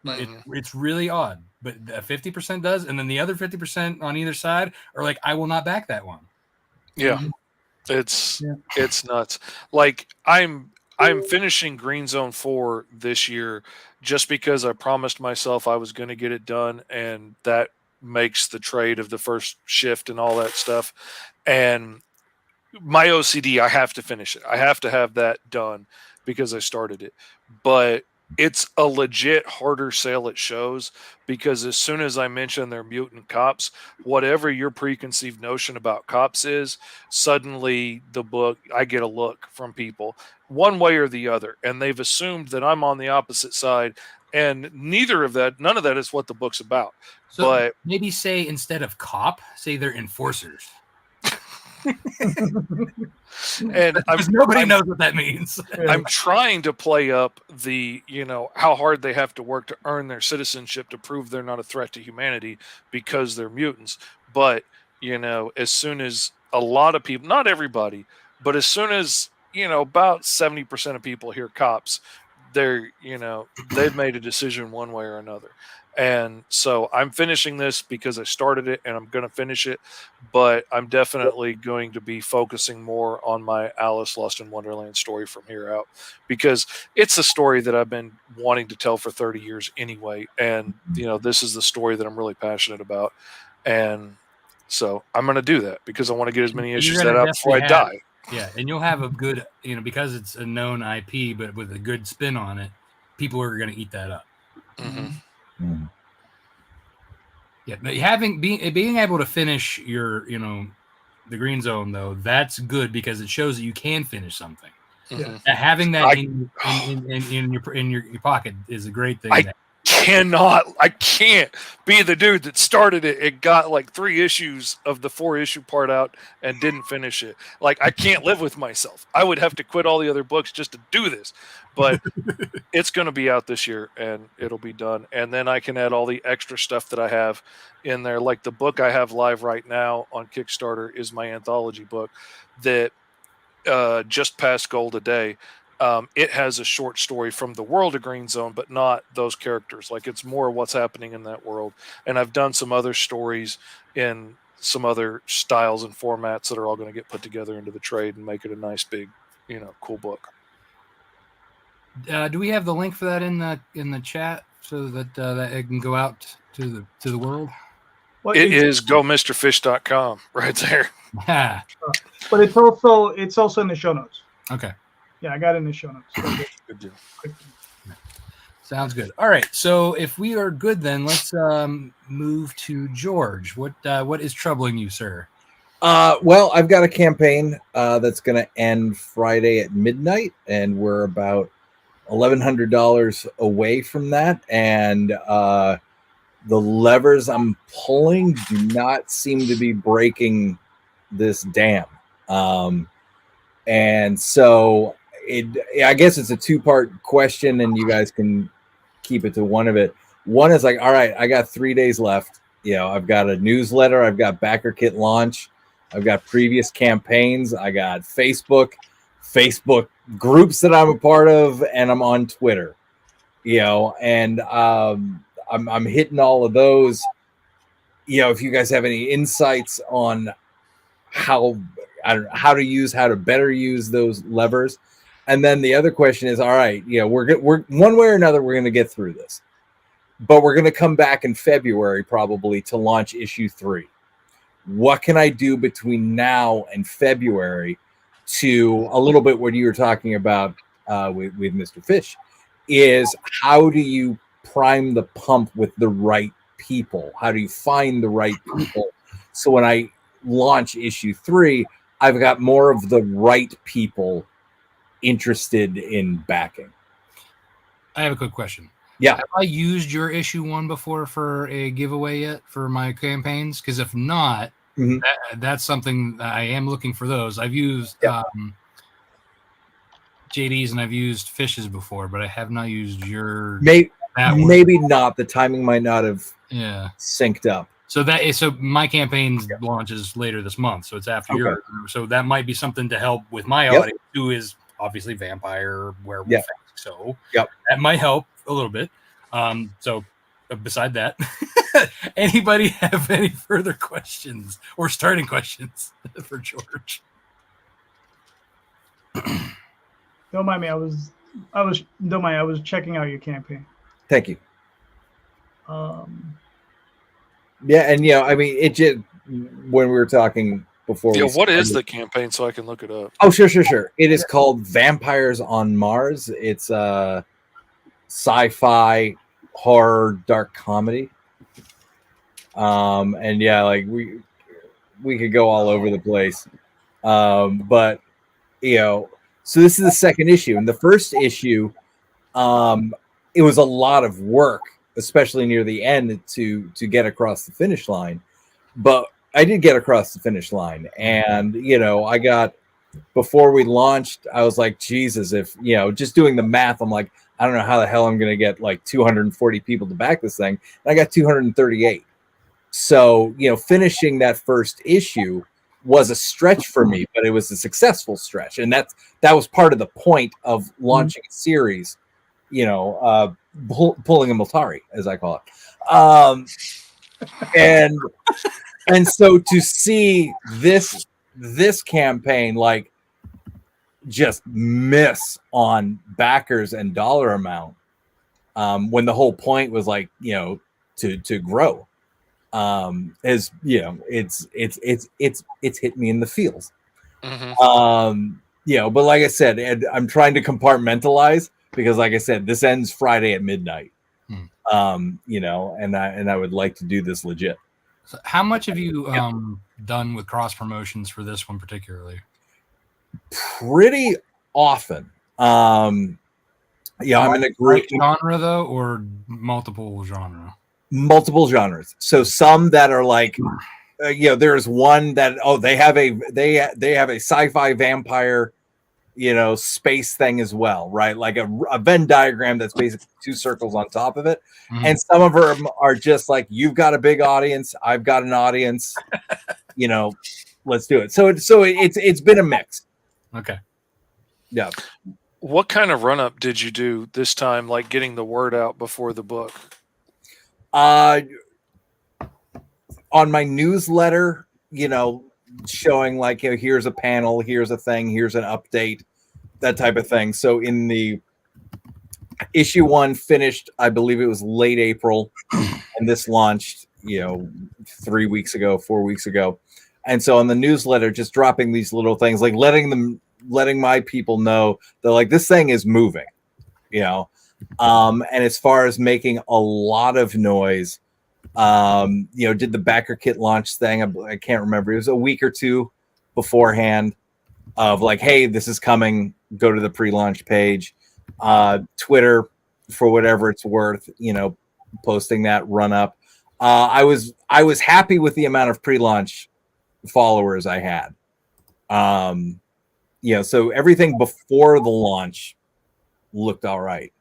It's really odd, but 50% does, and then the other 50% on either side are like, I will not back that one. Yeah, it's nuts. Like I'm finishing Green Zone 4 this year just because I promised myself I was going to get it done, and that makes the trade of the first shift and all that stuff. And my OCD, I have to finish it. I have to have that done because I started it. But it's a legit harder sale at shows, because as soon as I mention they're mutant cops, whatever your preconceived notion about cops is, suddenly the book, I get a look from people one way or the other. And they've assumed that I'm on the opposite side. And none of that is what the book's about. So but maybe say, instead of cop, say they're enforcers. And nobody knows what that means. I'm trying to play up the, how hard they have to work to earn their citizenship to prove they're not a threat to humanity because they're mutants. But, as soon as a lot of people, not everybody, but as soon as, about 70% of people hear cops, they're, they've made a decision one way or another. And so I'm finishing this because I started it and I'm going to finish it, but I'm definitely going to be focusing more on my Alice Lost in Wonderland story from here out, because it's a story that I've been wanting to tell for 30 years anyway. And, this is the story that I'm really passionate about. And so I'm going to do that because I want to get as many issues out before I die. Yeah. And you'll have a good, because it's a known IP, but with a good spin on it, people are going to eat that up. Mm-hmm. Mm-hmm. Yeah, but being able to finish your, the Green Zone, though, that's good because it shows that you can finish something. Mm-hmm. Having that in your pocket is a great thing. I can't be the dude that started it. It got like 3 issues of the 4-issue part out and didn't finish it. Like, I can't live with myself. I would have to quit all the other books just to do this. But it's going to be out this year and it'll be done. And then I can add all the extra stuff that I have in there. Like the book I have live right now on Kickstarter is my anthology book that just passed gold a day. It has a short story from the world of Green Zone, but not those characters. Like, it's more what's happening in that world. And I've done some other stories in some other styles and formats that are all going to get put together into the trade and make it a nice big, cool book. Do we have the link for that in the chat so that that it can go out to the world? Well, it is gomrfish.com right there. But it's also in the show notes. Okay. Yeah, I got it in the show notes. Good deal. Sounds good. All right. So if we are good, then let's move to George. What is troubling you, sir? Well, I've got a campaign that's going to end Friday at midnight, and we're about $1,100 away from that. And the levers I'm pulling do not seem to be breaking this dam. And so I guess it's a 2-part question, and you guys can keep it to one of it. One is like, all right, I got 3 days left. I've got a newsletter. I've got Backer Kit launch. I've got previous campaigns. I got Facebook groups that I'm a part of, and I'm on Twitter, and I'm hitting all of those. If you guys have any insights on how to better use those levers. And then the other question is, all right, we're one way or another, we're going to get through this, but we're going to come back in February probably to launch issue 3. What can I do between now and February to a little bit what you were talking about with Mr. Fish is, how do you prime the pump with the right people? How do you find the right people? So when I launch issue 3, I've got more of the right people interested in backing. I have a quick question. Yeah. Have I used your issue 1 before for a giveaway yet for my campaigns? Because if not, that's something that I am looking for those. I've used JD's and I've used Fish's before, but I have not used your. Maybe not. The timing might not have synced up. So my campaign launches later this month, so it's after yours. So that might be something to help with my audience, who is obviously vampire, werewolf. So that might help a little bit. So beside that, anybody have any further questions or starting questions for George? Don't mind me. I was checking out your campaign. Thank you. Yeah, and I mean, it just when we were talking before. Yeah, We what is started- the campaign so I can look it up? Oh, sure. It is called Vampires on Mars. It's a sci-fi horror dark comedy. And yeah, like we could go all over the place. But so this is the second issue, and the first issue, it was a lot of work, especially near the end to get across the finish line. But I did get across the finish line, and I got, before we launched, I was like, Jesus, if just doing the math, I'm like, I don't know how the hell I'm going to get like 240 people to back this thing. And I got 238. So, finishing that first issue was a stretch for me, but it was a successful stretch. And that was part of the point of launching a series, pulling a Multari, as I call it. And so to see this campaign, like, just miss on backers and dollar amount, when the whole point was like, to grow, is it's hit me in the feels. Mm-hmm. But like I said, Ed, I'm trying to compartmentalize, because like I said, this ends Friday at midnight. And I would like to do this legit. So how much have you done with cross promotions for this one particularly? Pretty often. I'm in a group genre though, or multiple genre? Multiple genres. So some that are like, there's one that they have a sci-fi vampire, space thing as well, right? Like a Venn diagram that's basically two circles on top of it. Mm-hmm. And some of them are just like, you've got a big audience, I've got an audience, let's do it. So it's been a mix. Okay. Yeah. What kind of run up did you do this time, like getting the word out before the book? On my newsletter, showing like, here's a panel, here's a thing, here's an update, that type of thing. So in the issue 1 finished, I believe it was late April, and this launched, 4 weeks ago. And so on the newsletter, just dropping these little things, like letting my people know that like this thing is moving, and as far as making a lot of noise, did the backer kit launch thing. I can't remember. It was a week or two beforehand of like, hey, this is coming. Go to the pre-launch page. Twitter, for whatever it's worth, posting that run up. I was happy with the amount of pre-launch followers I had. So everything before the launch looked all right.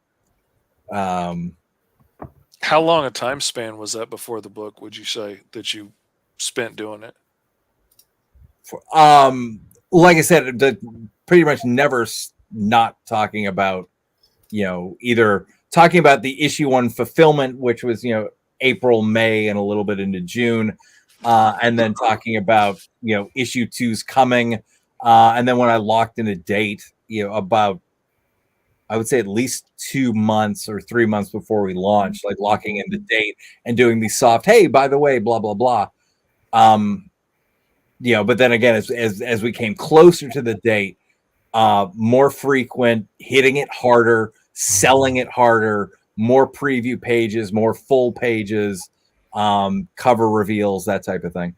How long a time span was that before the book, would you say, that you spent doing it? Like I said, pretty much never not talking about, either talking about the issue 1 fulfillment, which was, April, May, and a little bit into June. And then talking about, issue 2's coming. And then when I locked in a date, about, I would say at least 2 months or 3 months before we launched, like locking in the date and doing the soft, hey, by the way, blah, blah, blah. But then again, as we came closer to the date, more frequent, hitting it harder, selling it harder, more preview pages, more full pages, cover reveals, that type of thing.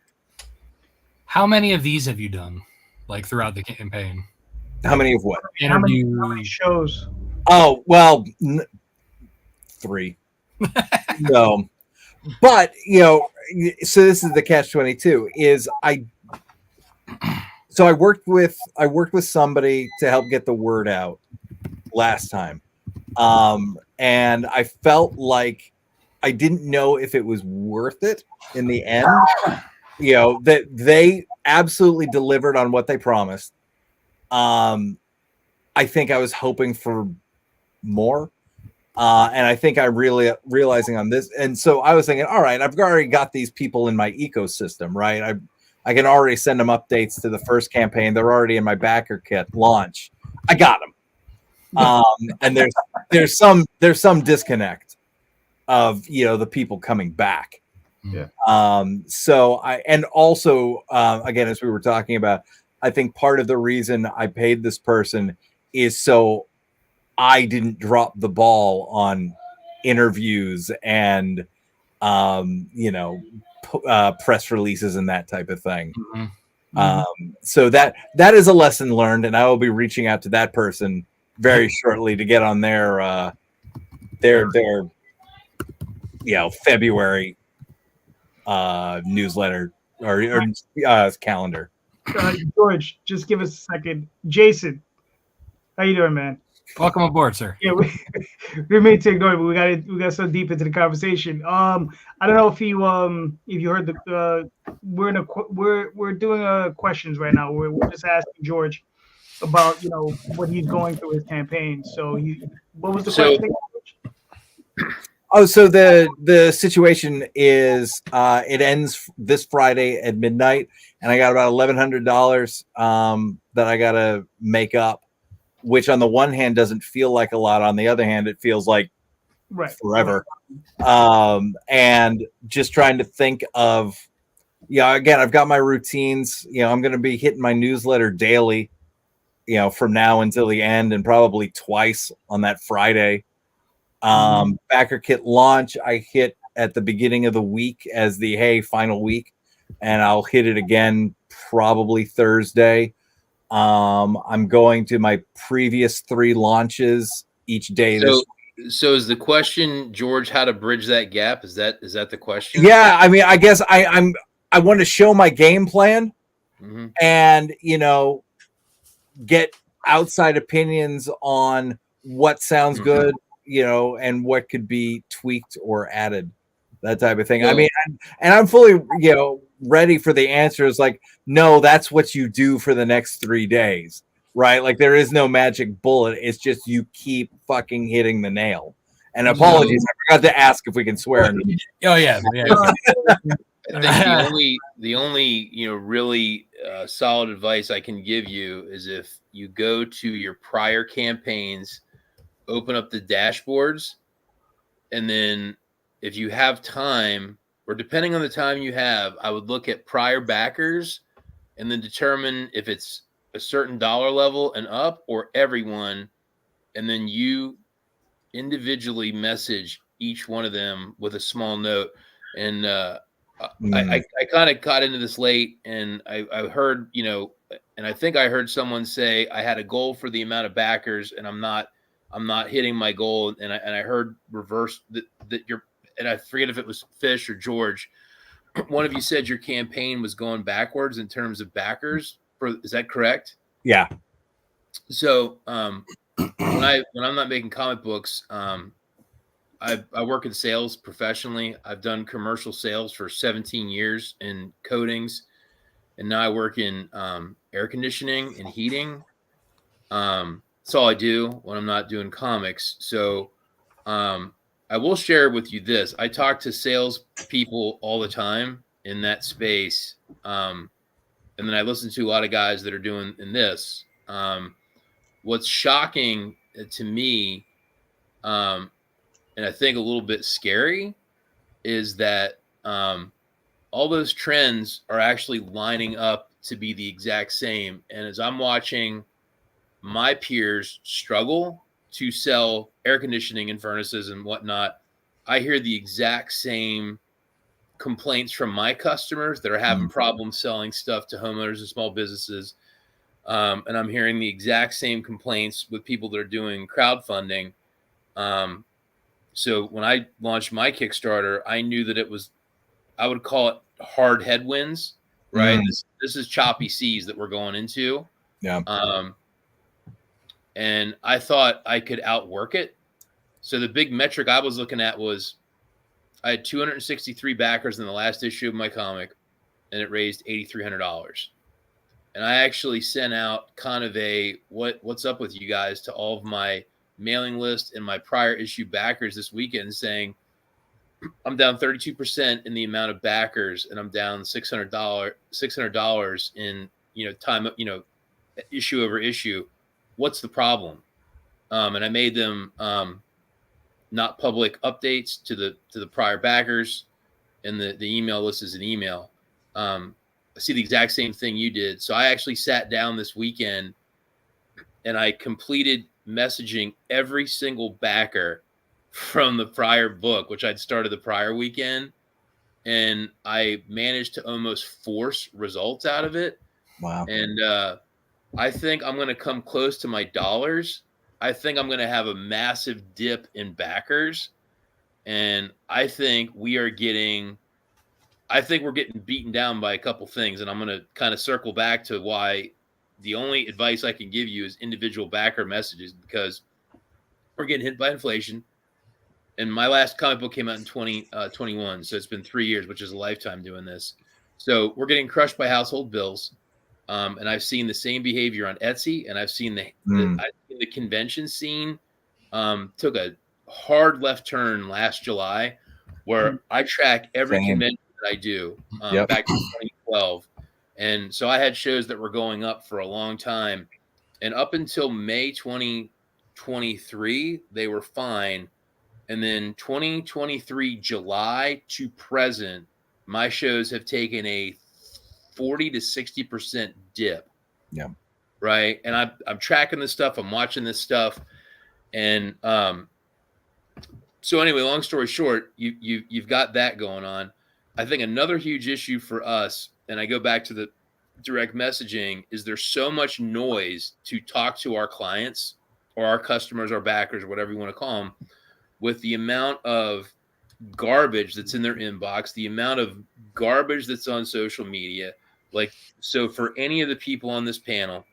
How many of these have you done, like throughout the campaign? How many of what? How many shows? Oh, well, 3. No. But, so this is the catch-22 is I worked with somebody to help get the word out last time. And I felt like I didn't know if it was worth it in the end. That they absolutely delivered on what they promised. I think I was hoping for more. And I think I really realizing on this. And so I was thinking, all right, I've already got these people in my ecosystem, right? I can already send them updates to the first campaign. They're already in my backer kit launch. I got them. And there's some disconnect of, the people coming back. Yeah. So and also, again, as we were talking about, I think part of the reason I paid this person is so I didn't drop the ball on interviews and, press releases and that type of thing. So that is a lesson learned, and I will be reaching out to that person very shortly to get on their February newsletter or calendar. George, just give us a second. Jason, how you doing, man? Welcome aboard, sir. Yeah, we may take note, but we got so deep into the conversation. I don't know if you heard we're doing questions right now. We're just asking George about what he's going through his campaign. So what was the question again, George? Oh, so the situation is it ends this Friday at midnight, and I got about $1,100 that I gotta make up, which on the one hand doesn't feel like a lot, on the other hand it feels like forever. And just trying to think of, again, I've got my routines. I'm going to be hitting my newsletter daily, from now until the end, and probably twice on that Friday. Backer kit launch I hit at the beginning of the week as the final week, and I'll hit it again probably Thursday. I'm going to my previous 3 launches each day. So is the question, George, how to bridge that gap? Is that the question? Yeah, I mean, I guess I want to show my game plan, and get outside opinions on what sounds good, and what could be tweaked or added, that type of thing. I mean, and I'm fully, ready for the answers. Like, no, that's what you do for the next 3 days, right? Like, there is no magic bullet. It's just you keep fucking hitting the nail. And apologies, I forgot to ask if we can swear. Oh yeah. I think the only really solid advice I can give you is if you go to your prior campaigns, open up the dashboards, and then if you have time, or depending on the time you have, I would look at prior backers and then determine if it's a certain dollar level and up or everyone, and then you individually message each one of them with a small note. And I kind of got into this late, and I heard, and I think I heard someone say I had a goal for the amount of backers, and I'm not hitting my goal. And I heard reverse that you're, and I forget if it was Fish or George. One of you said your campaign was going backwards in terms of backers. Is that correct? Yeah. So when I'm not making comic books, I work in sales professionally. I've done commercial sales for 17 years in coatings, and now I work in air conditioning and heating. That's all I do when I'm not doing comics. So I will share with you this. I talk to sales people all the time in that space, and then I listen to a lot of guys that are doing in this. What's shocking to me, and I think a little bit scary, is that all those trends are actually lining up to be the exact same. And as I'm watching my peers struggle to sell air conditioning and furnaces and whatnot, I hear the exact same complaints from my customers that are having problems selling stuff to homeowners and small businesses. And I'm hearing the exact same complaints with people that are doing crowdfunding. So when I launched my Kickstarter, I knew that it was, I would call it hard headwinds, right? This is choppy seas that we're going into. Yeah. And I thought I could outwork it. So the big metric I was looking at was I had 263 backers in the last issue of my comic, and it raised $8,300. And I actually sent out kind of a what's up with you guys to all of my mailing list and my prior issue backers this weekend, saying I'm down 32% in the amount of backers, and I'm down $600 in time, issue over issue. What's the problem? And I made them not public updates to the prior backers. and the email list is an email. I see the exact same thing you did. So I actually sat down this weekend and I completed messaging every single backer from the prior book, which I'd started the prior weekend. And I managed to almost force results out of it. Wow. And I think I'm going to come close to my dollars. I think I'm going to have a massive dip in backers. And I think we're getting beaten down by a couple things. And I'm going to kind of circle back to why the only advice I can give you is individual backer messages, because we're getting hit by inflation. And my last comic book came out in 2021. So it's been 3 years, which is a lifetime doing this. So we're getting crushed by household bills. And I've seen the same behavior on Etsy, and I've seen the convention scene took a hard left turn last July, where I track every convention that I do back to 2012. And so I had shows that were going up for a long time. And up until May 2023, they were fine. And then 2023, July to present, my shows have taken a 40 to 60% dip. Yeah. Right. And I'm tracking this stuff. I'm watching this stuff. And so anyway, long story short, you've got that going on. I think another huge issue for us, and I go back to the direct messaging, is there's so much noise to talk to our clients or our customers, our backers, whatever you want to call them, with the amount of garbage that's in their inbox, the amount of garbage that's on social media. Like, so for any of the people on this panel,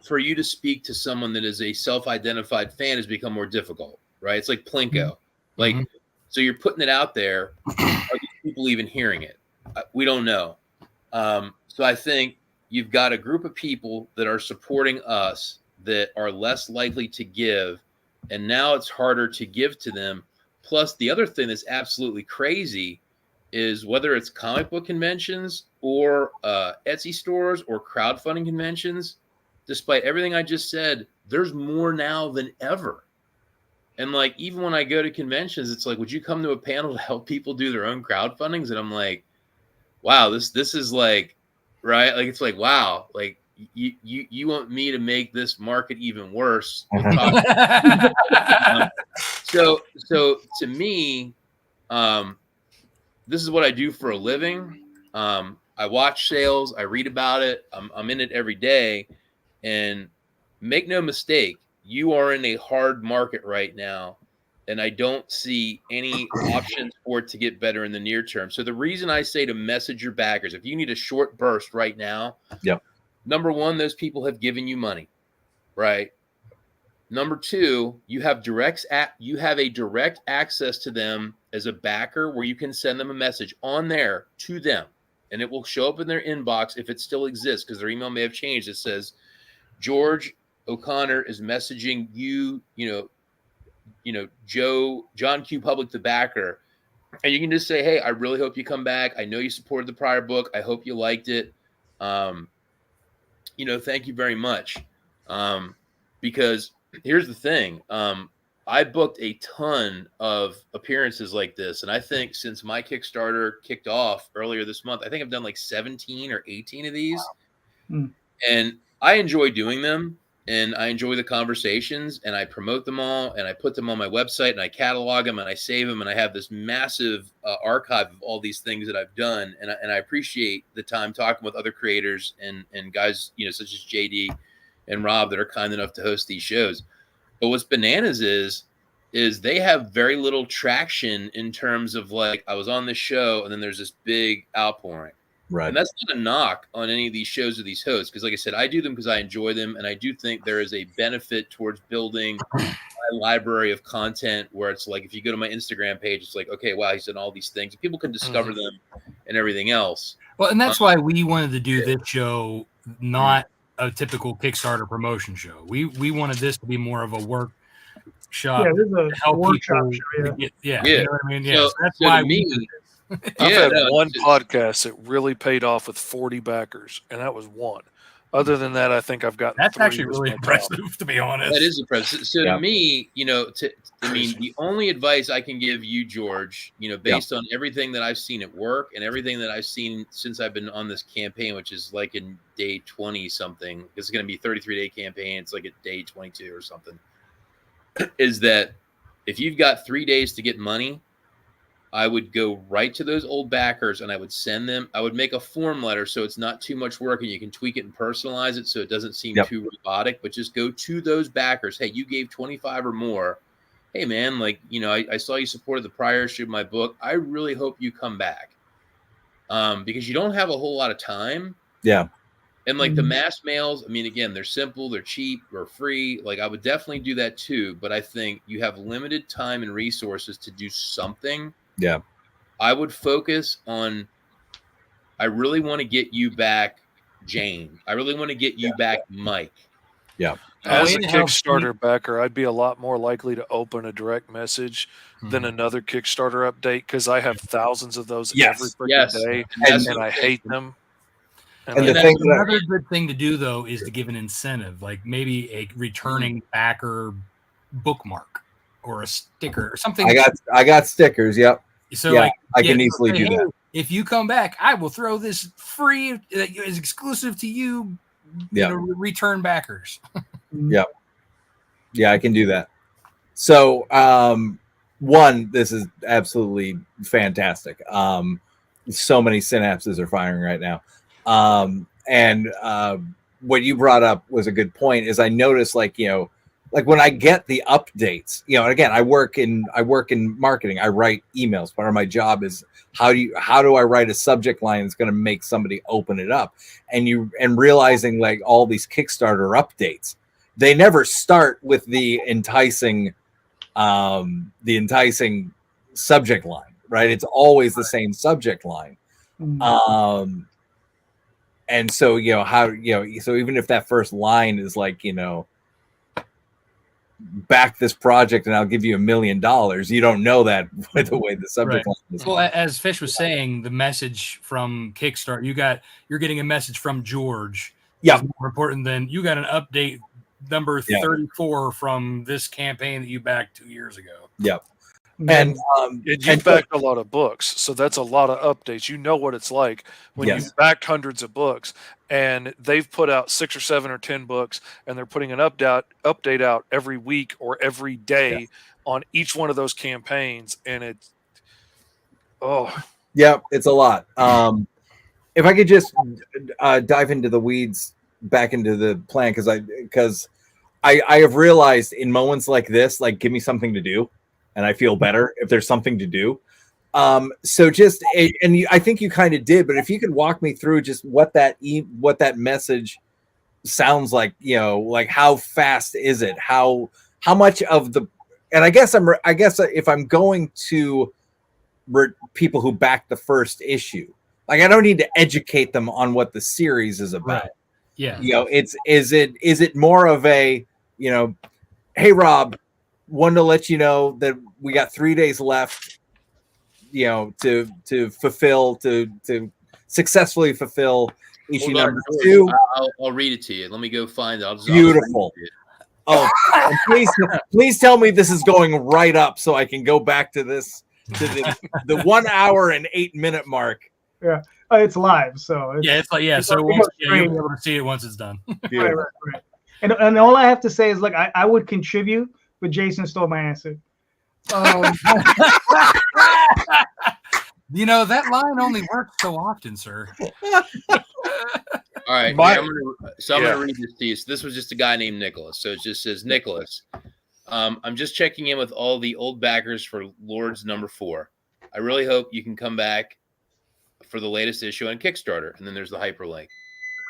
for you to speak to someone that is a self-identified fan has become more difficult, right? It's like Plinko. Like, so you're putting it out there. Are these people even hearing it? We don't know. So I think you've got a group of people that are supporting us that are less likely to give, and now it's harder to give to them. Plus, the other thing that's absolutely crazy is whether it's comic book conventions or Etsy stores or crowdfunding conventions, despite everything I just said, there's more now than ever. And like, even when I go to conventions, it's like, would you come to a panel to help people do their own crowdfundings? And I'm like, wow, this is like, right? Like, it's like, wow, like you want me to make this market even worse. So to me, this is what I do for a living. I watch sales, I read about it. I'm in it every day, and make no mistake, you are in a hard market right now, and I don't see any options for it to get better in the near term. So the reason I say to message your backers, if you need a short burst right now, number one, those people have given you money, right? Number two, you have a direct access to them as a backer, where you can send them a message on there to them, and it will show up in their inbox if it still exists, because their email may have changed. It says, George O'Connor is messaging you, John Q. Public, the backer. And you can just say, hey, I really hope you come back. I know you supported the prior book. I hope you liked it. Thank you very much. Because here's the thing. I booked a ton of appearances like this. And I think since my Kickstarter kicked off earlier this month, I think I've done like 17 or 18 of these. Wow. And I enjoy doing them, and I enjoy the conversations, and I promote them all, and I put them on my website, and I catalog them, and I save them, and I have this massive archive of all these things that I've done. And I appreciate the time talking with other creators and guys, such as JD and Rob, that are kind enough to host these shows. But what's bananas is they have very little traction in terms of, like, I was on this show and then there's this big outpouring. Right. And that's not a knock on any of these shows or these hosts, because like I said, I do them because I enjoy them. And I do think there is a benefit towards building my library of content, where it's like, if you go to my Instagram page, it's like, okay, wow, he's done all these things. People can discover them and everything else. Well, and that's why we wanted to do this show, not a typical Kickstarter promotion show. We wanted this to be more of a workshop. Yeah, this is a help workshop people. show. You know what I mean? Yeah, so that's why I've had one podcast that really paid off with 40 backers, and that was one. Other than that, I think I've got That's 3 actually as really my top. impressive, to be honest. That is impressive. So Yeah. to me, the only advice I can give you, George, based on everything that I've seen at work and everything that I've seen since I've been on this campaign, which is like in day 20 something, it's going to be 33-day campaign. It's like at day 22 or something, is that if you've got 3 days to get money, I would go right to those old backers and I would send them. I would make a form letter so it's not too much work and you can tweak it and personalize it so it doesn't seem too robotic. But just go to those backers. Hey, you gave 25 or more. Hey, man, I saw you supported the prior issue of my book. I really hope you come back because you don't have a whole lot of time. Yeah. And the mass mails, again, they're simple, they're cheap, they're free. I would definitely do that too. But I think you have limited time and resources to do something. Yeah. I would focus on, I really want to get you back, Jane. I really want to get you back, Mike. Yeah. As a Kickstarter backer, I'd be a lot more likely to open a direct message than another Kickstarter update because I have thousands of those every freaking day, and I hate them. And the thing another good thing to do, though, is to give an incentive, like maybe a returning backer bookmark or a sticker or something. I got stickers. Yep. So I can easily do that. If you come back, I will throw this free that is exclusive to you. Return backers. Yep. Yeah, I can do that. So, one, this is absolutely fantastic. So many synapses are firing right now. And what you brought up was a good point. Is I noticed, like when I get the updates, and again, I work in marketing. I write emails. Part of my job is how do I write a subject line that's going to make somebody open it up? And realizing like all these Kickstarter updates, they never start with the enticing subject line, right? It's always the same subject line. And so, so even if that first line is like, back this project and I'll give you $1 million, you don't know that by the way the subject line is. Well, as Fish was saying, the message from Kickstarter, you're getting a message from George. Yeah. More important than you got an update number 34 from this campaign that you backed 2 years ago. Yep. And you've backed a lot of books, so that's a lot of updates. You know what it's like when you've backed hundreds of books, and they've put out 6 or 7 or 10 books, and they're putting an update out every week or every day on each one of those campaigns, and it's it's a lot. If I could just dive into the weeds back into the plan, because I have realized in moments like this, like give me something to do. And I feel better if there's something to do. So just, and I think you kind of did, but if you could walk me through just what that message sounds like, like how fast is it? How much of the, and I guess if I'm going to people who backed the first issue, like I don't need to educate them on what the series is about. Right. Yeah. Is it more of a, hey Rob, wanted to let you know that we got 3 days left, to successfly fulfill issue number 2. I'll read it to you. Let me go find it. Beautiful. And please tell me this is going right up so I can go back to this the 1 hour and 8 minute mark. Yeah, it's live, so so you'll be able to see it once it's done. Right. And all I have to say is, like, I would contribute, but Jason stole my answer. That line only works so often, sir. All right. I'm going to read this to you. So this was just a guy named Nicholas. So it just says, Nicholas, I'm just checking in with all the old backers for Lords number 4. I really hope you can come back for the latest issue on Kickstarter. And then there's the hyperlink.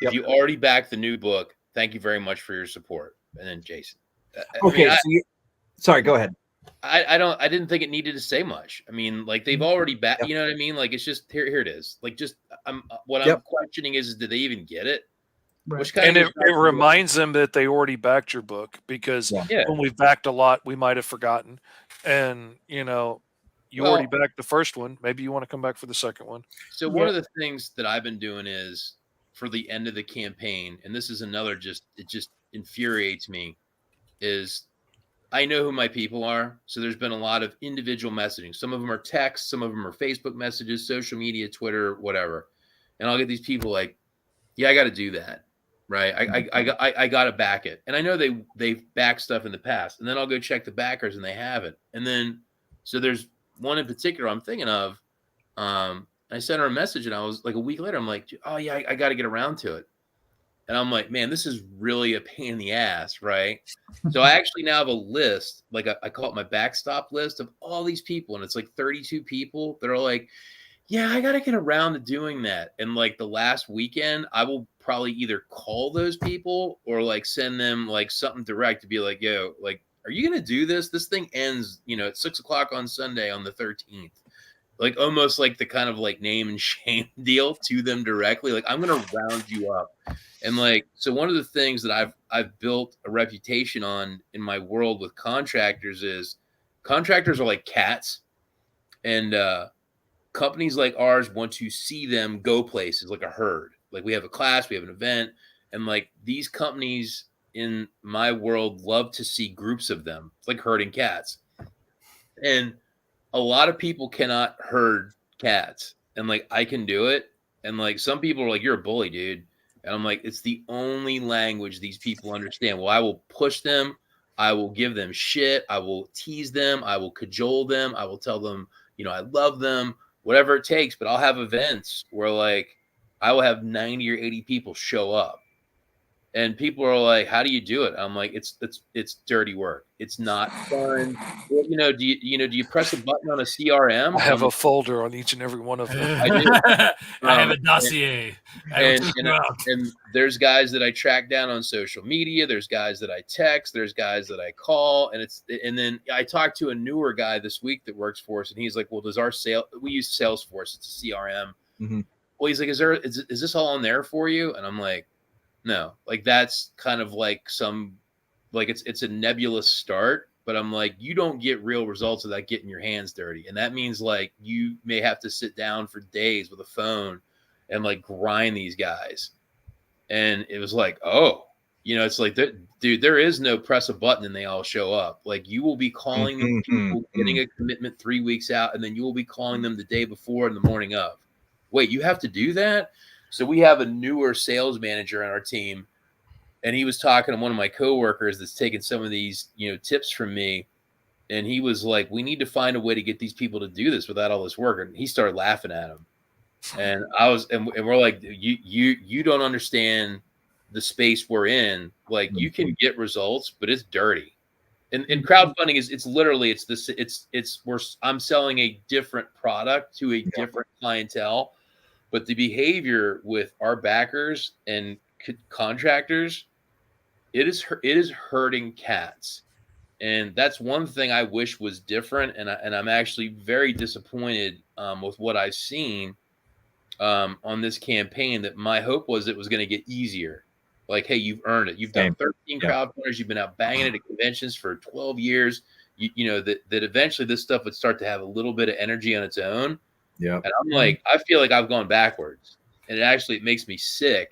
If you already backed the new book, thank you very much for your support. And then Jason. Okay. Sorry, go ahead. I didn't think it needed to say much. I mean, like they've already backed, you know what I mean? Like it's just here it is. Like just I'm questioning is did they even get it? Right. It reminds them that they already backed your book because when we've backed a lot, we might have forgotten. And you already backed the first one. Maybe you want to come back for the second one. So one of the things that I've been doing is for the end of the campaign, and this is another it just infuriates me, is I know who my people are. So there's been a lot of individual messaging. Some of them are texts, some of them are Facebook messages, social media, Twitter, whatever. And I'll get these people like, yeah, I got to do that. Right. I got to back it. And I know they've backed stuff in the past, and then I'll go check the backers and they haven't. And then, so there's one in particular I'm thinking of. I sent her a message, and I was like, a week later, I'm like, oh yeah, I got to get around to it. And I'm like, man, this is really a pain in the ass, right? So I actually now have a list, like I call it my backstop list of all these people. And it's like 32 people that are like, yeah, I got to get around to doing that. And like the last weekend, I will probably either call those people or like send them like something direct to be like, yo, like, are you going to do this? This thing ends, at 6:00 on Sunday on the 13th. Like almost like the kind of like name and shame deal to them directly. Like, I'm going to round you up. And like, so one of the things that I've built a reputation on in my world with contractors is contractors are like cats, and companies like ours want to see them go places like a herd. Like we have a class, we have an event, and like these companies in my world love to see groups of them. It's like herding cats. And a lot of people cannot herd cats, and like I can do it. And like some people are like, you're a bully, dude. And I'm like, it's the only language these people understand. Well, I will push them. I will give them shit. I will tease them. I will cajole them. I will tell them, I love them, whatever it takes. But I'll have events where like I will have 90 or 80 people show up. And people are like, how do you do it? I'm like, it's dirty work. It's not fun. Well, do you press a button on a CRM? I have a folder on each and every one of them. I do. I have a dossier. And there's guys that I track down on social media. There's guys that I text. There's guys that I call. And then I talked to a newer guy this week that works for us, and he's like, well, we use Salesforce. It's a CRM. Mm-hmm. Well, he's like, is this all on there for you? And I'm like, no, like that's kind of like it's a nebulous start, but I'm like, you don't get real results without getting your hands dirty. And that means like you may have to sit down for days with a phone and like grind these guys. And it was like, oh, it's like, dude, there is no press a button and they all show up. Like you will be calling them people, getting a commitment 3 weeks out, and then you will be calling them the day before and the morning of. Wait, you have to do that? So we have a newer sales manager on our team, and he was talking to one of my coworkers that's taken some of these, tips from me. And he was like, we need to find a way to get these people to do this without all this work. And he started laughing at him. And we're like, you don't understand the space we're in. Like you can get results, but it's dirty. And crowdfunding I'm selling a different product to a different clientele. But the behavior with our backers and contractors, it is hurting cats. And that's one thing I wish was different. And I'm actually very disappointed with what I've seen on this campaign. That my hope was it was going to get easier. Like, hey, you've earned it. You've done 13 crowdfunders. You've been out banging it at conventions for 12 years. That eventually this stuff would start to have a little bit of energy on its own. Yeah. And I'm like, I feel like I've gone backwards, and it makes me sick.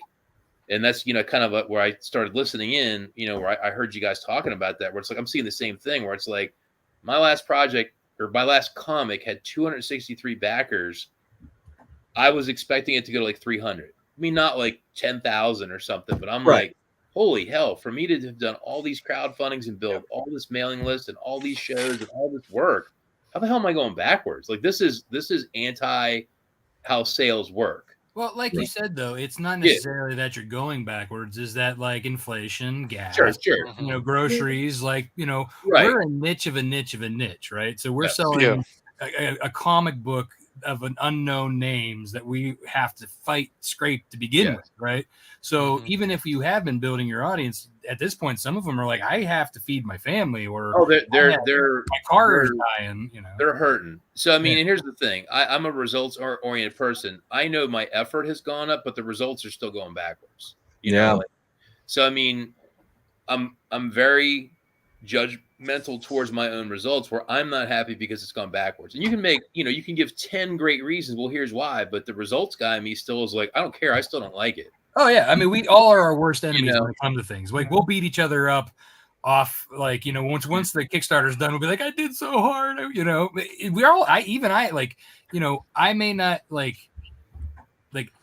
And that's, kind of where I started listening in, where I heard you guys talking about that, where it's like, I'm seeing the same thing where it's like my last project or my last comic had 263 backers. I was expecting it to go to like 300. I mean, not like 10,000 or something, but I'm like, holy hell, for me to have done all these crowdfundings and build all this mailing list and all these shows and all this work, how the hell am I going backwards? Like this is anti how sales work. Well, like you said, though, it's not necessarily that you're going backwards. Is that like inflation, gas, sure. Groceries, like, we're a niche of a niche of a niche, right? So we're selling a comic book of an unknown names that we have to scrape to begin with, right? So even if you have been building your audience at this point, some of them are like, I have to feed my family, or they're my car is dying, they're hurting. So I mean, and here's the thing: I'm a results oriented person. I know my effort has gone up, but the results are still going backwards. You know? So I mean, I'm very judgmental towards my own results, where I'm not happy because it's gone backwards. And you can make, you can give 10 great reasons. Well, here's why. But the results guy in me still is like, I don't care. I still don't like it. Oh yeah, I mean, we all are our worst enemies know? when it comes to things. Like we'll beat each other up off, like, you know, once the Kickstarter's done, we'll be like, I did so hard, you know. We are all, I like, you know, I may not like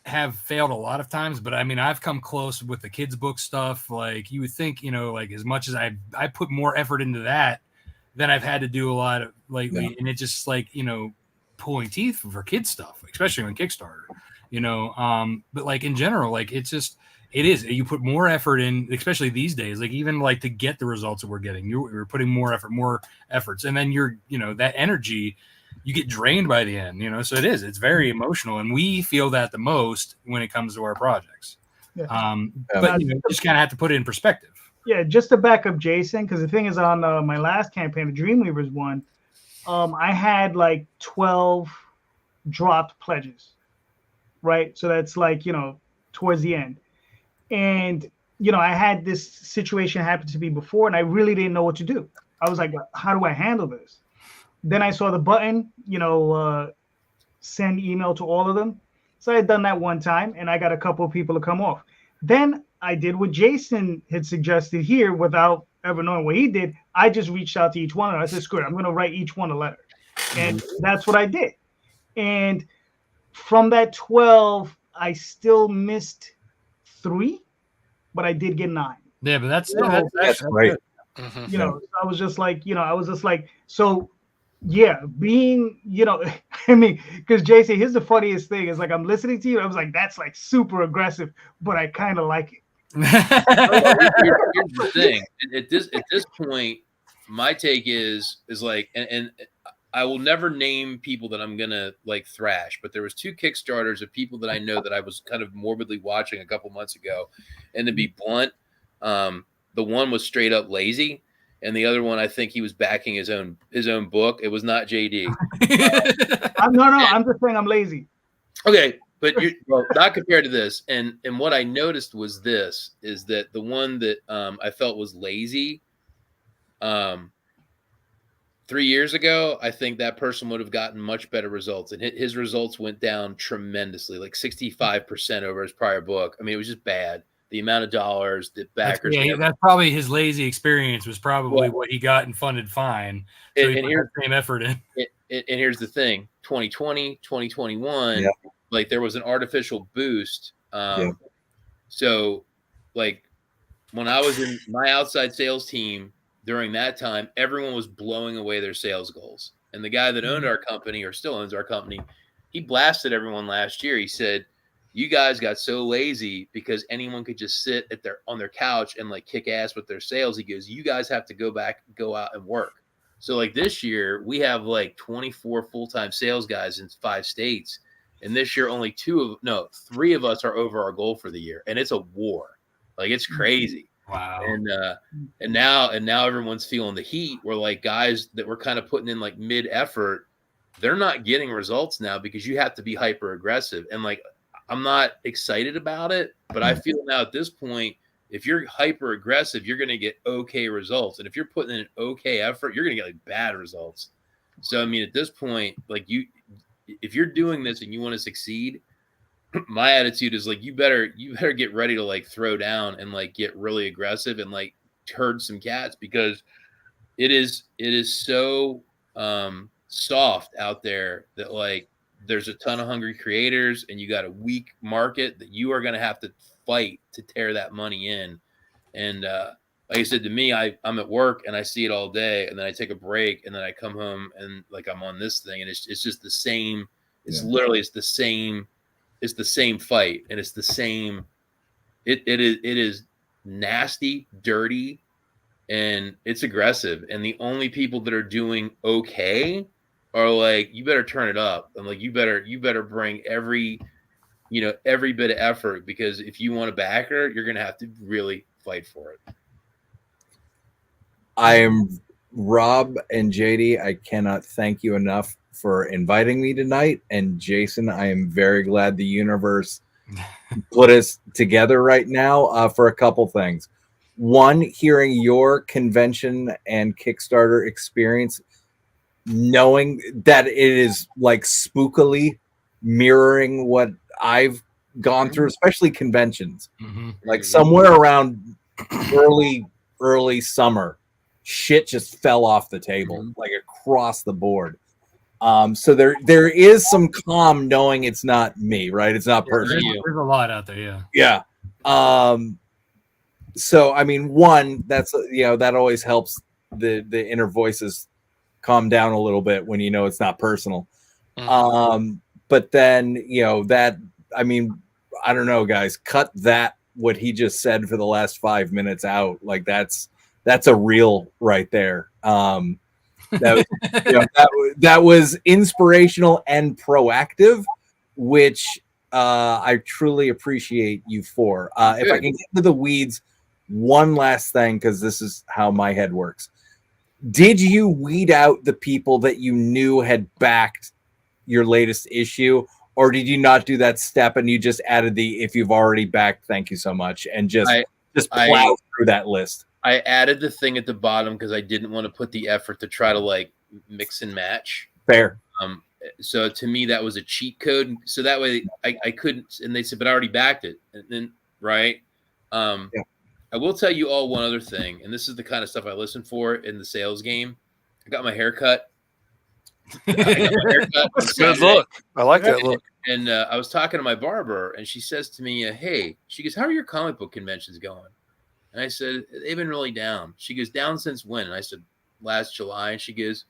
have failed a lot of times, but I mean, I've come close with the kids book stuff. Like you would think, you know, like as much as I put more effort into that than I've had to do a lot of lately, and it just like, you know, pulling teeth for kids stuff, especially on Kickstarter, you know. But like in general, like it is, you put more effort in, especially these days, like even like to get the results that we're getting, you're putting more efforts, and then you're, you know, that energy, you get drained by the end, you know. So it's very emotional, and we feel that the most when it comes to our projects. Yeah. But you know, just kind of have to put it in perspective. Yeah, just to back up Jason, because the thing is, on my last campaign, the Dreamweavers one, I had like 12 dropped pledges, right? So that's like, you know, towards the end. And, you know, I had this situation happen to me before, and I really didn't know what to do. I was like, how do I handle this? Then I saw the button, you know, send email to all of them. So I had done that one time, and I got a couple of people to come off. Then I did what Jason had suggested here without ever knowing what he did. I just reached out to each one, and I said, screw it, I'm going to write each one a letter. And that's what I did. And from that 12, I still missed 3, but I did get 9. Yeah, but that's great. Mhm. You know, so I was just like, so yeah, being, you know, I mean, because Jason, here's the funniest thing is like, I'm listening to you, I was like, that's like super aggressive, but I kind of like it. Here's the thing. At this point, my take is like, and I will never name people that I'm gonna like thrash, but there was 2 Kickstarters of people that I know that I was kind of morbidly watching a couple months ago, and to be blunt, the one was straight up lazy, and the other one, I think he was backing his own book. It was not JD. I'm just saying I'm lazy. Okay, but well, not compared to this. And what I noticed was this is that the one that I felt was lazy, 3 years ago, I think that person would have gotten much better results, and his results went down tremendously, like 65% over his prior book. I mean, it was just bad. The amount of dollars that backers. That's probably his lazy experience was probably what he got and funded fine. So he put the same effort in. And here's the thing: 2020, 2021, like there was an artificial boost. So, like when I was in my outside sales team during that time, everyone was blowing away their sales goals. And the guy that owned our company, or still owns our company, he blasted everyone last year. He said, you guys got so lazy because anyone could just sit on their couch and like kick ass with their sales. He goes, you guys have to go out and work. So like this year we have like 24 full-time sales guys in 5 states. And this year only 3 of us are over our goal for the year. And it's a war. Like it's crazy. Wow. And now everyone's feeling the heat. We're like guys that we're kind of putting in like mid effort. They're not getting results now because you have to be hyper aggressive. And like, I'm not excited about it, but I feel now at this point, if you're hyper aggressive, you're going to get okay results. And if you're putting in an okay effort, you're going to get like bad results. So, I mean, at this point, like if you're doing this and you want to succeed, my attitude is like, you better get ready to like throw down and like get really aggressive and like herd some cats, because it is so soft out there that like, there's a ton of hungry creators and you got a weak market that you are going to have to fight to tear that money in. And like I said, to me, I'm at work and I see it all day, and then I take a break and then I come home and like I'm on this thing, and it's just the same. It's literally it's the same fight, and it's the same. It is nasty, dirty, and it's aggressive. And the only people that are doing okay are like, you better turn it up, and like you better bring every bit of effort, because if you want to back her, you're gonna have to really fight for it. I am Rob and JD. I cannot thank you enough for inviting me tonight. And Jason, I am very glad the universe put us together right now for a couple things. One, hearing your convention and Kickstarter experience, knowing that it is like spookily mirroring what I've gone through, especially conventions, Mm-hmm. like somewhere around early summer, shit just fell off the table, like across the board. So there is some calm knowing it's not me, right? It's not personal. There's a lot out there, Yeah. So I mean, one, that's that always helps the inner voices calm down a little bit when it's not personal. But then that, I mean, I don't know, guys, cut that what he just said for the last 5 minutes out. Like that's a reel right there. That was inspirational and proactive, which I truly appreciate you for. If I can get into the weeds, one last thing, because this is how my head works. Did you weed out the people that you knew had backed your latest issue, or did you not do that step and you just added the "if you've already backed, thank you so much" and just plow through that list? I added the thing at the bottom because I didn't want to put the effort to try to like mix and match. Fair. So to me, that was a cheat code. So that way I couldn't, and they said, but I already backed it. And then, right. I will tell you all one other thing, and this is the kind of stuff I listen for in the sales game. I got my hair cut. Good look. I like that look. And I was talking to my barber, and she says to me, hey, she goes, how are your comic book conventions going? And I said, they've been really down. She goes, down since when? And I said, last July. And she goes,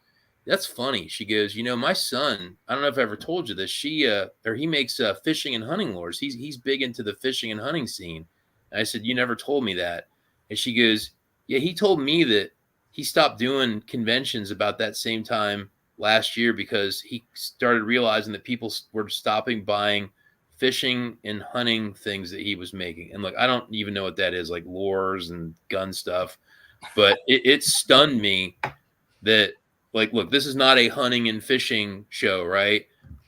that's funny. She goes, my son, I don't know if I ever told you this. He makes fishing and hunting lures. He's big into the fishing and hunting scene. And I said, you never told me that. And she goes, yeah, he told me that he stopped doing conventions about that same time last year because he started realizing that people were stopping buying fishing and hunting things that he was making. And look, I don't even know what that is, like lures and gun stuff, but it stunned me that, like, look, this is not a hunting and fishing show, right?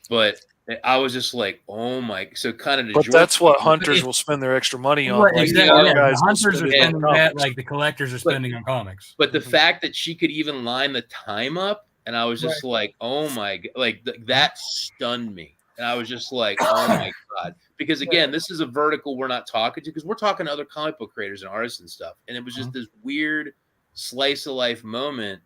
But I was just like, oh my! So kind of. But that's what hunters will spend their extra money on. Right, like exactly. guys the hunters are spending that, comics. like the collectors are spending on comics. But the fact that she could even line the time up, and I was just like, oh my! Like that stunned me, and I was just like, oh my god! Because again, this is a vertical we're not talking to, because we're talking to other comic book creators and artists and stuff, and it was just this weird slice of life moment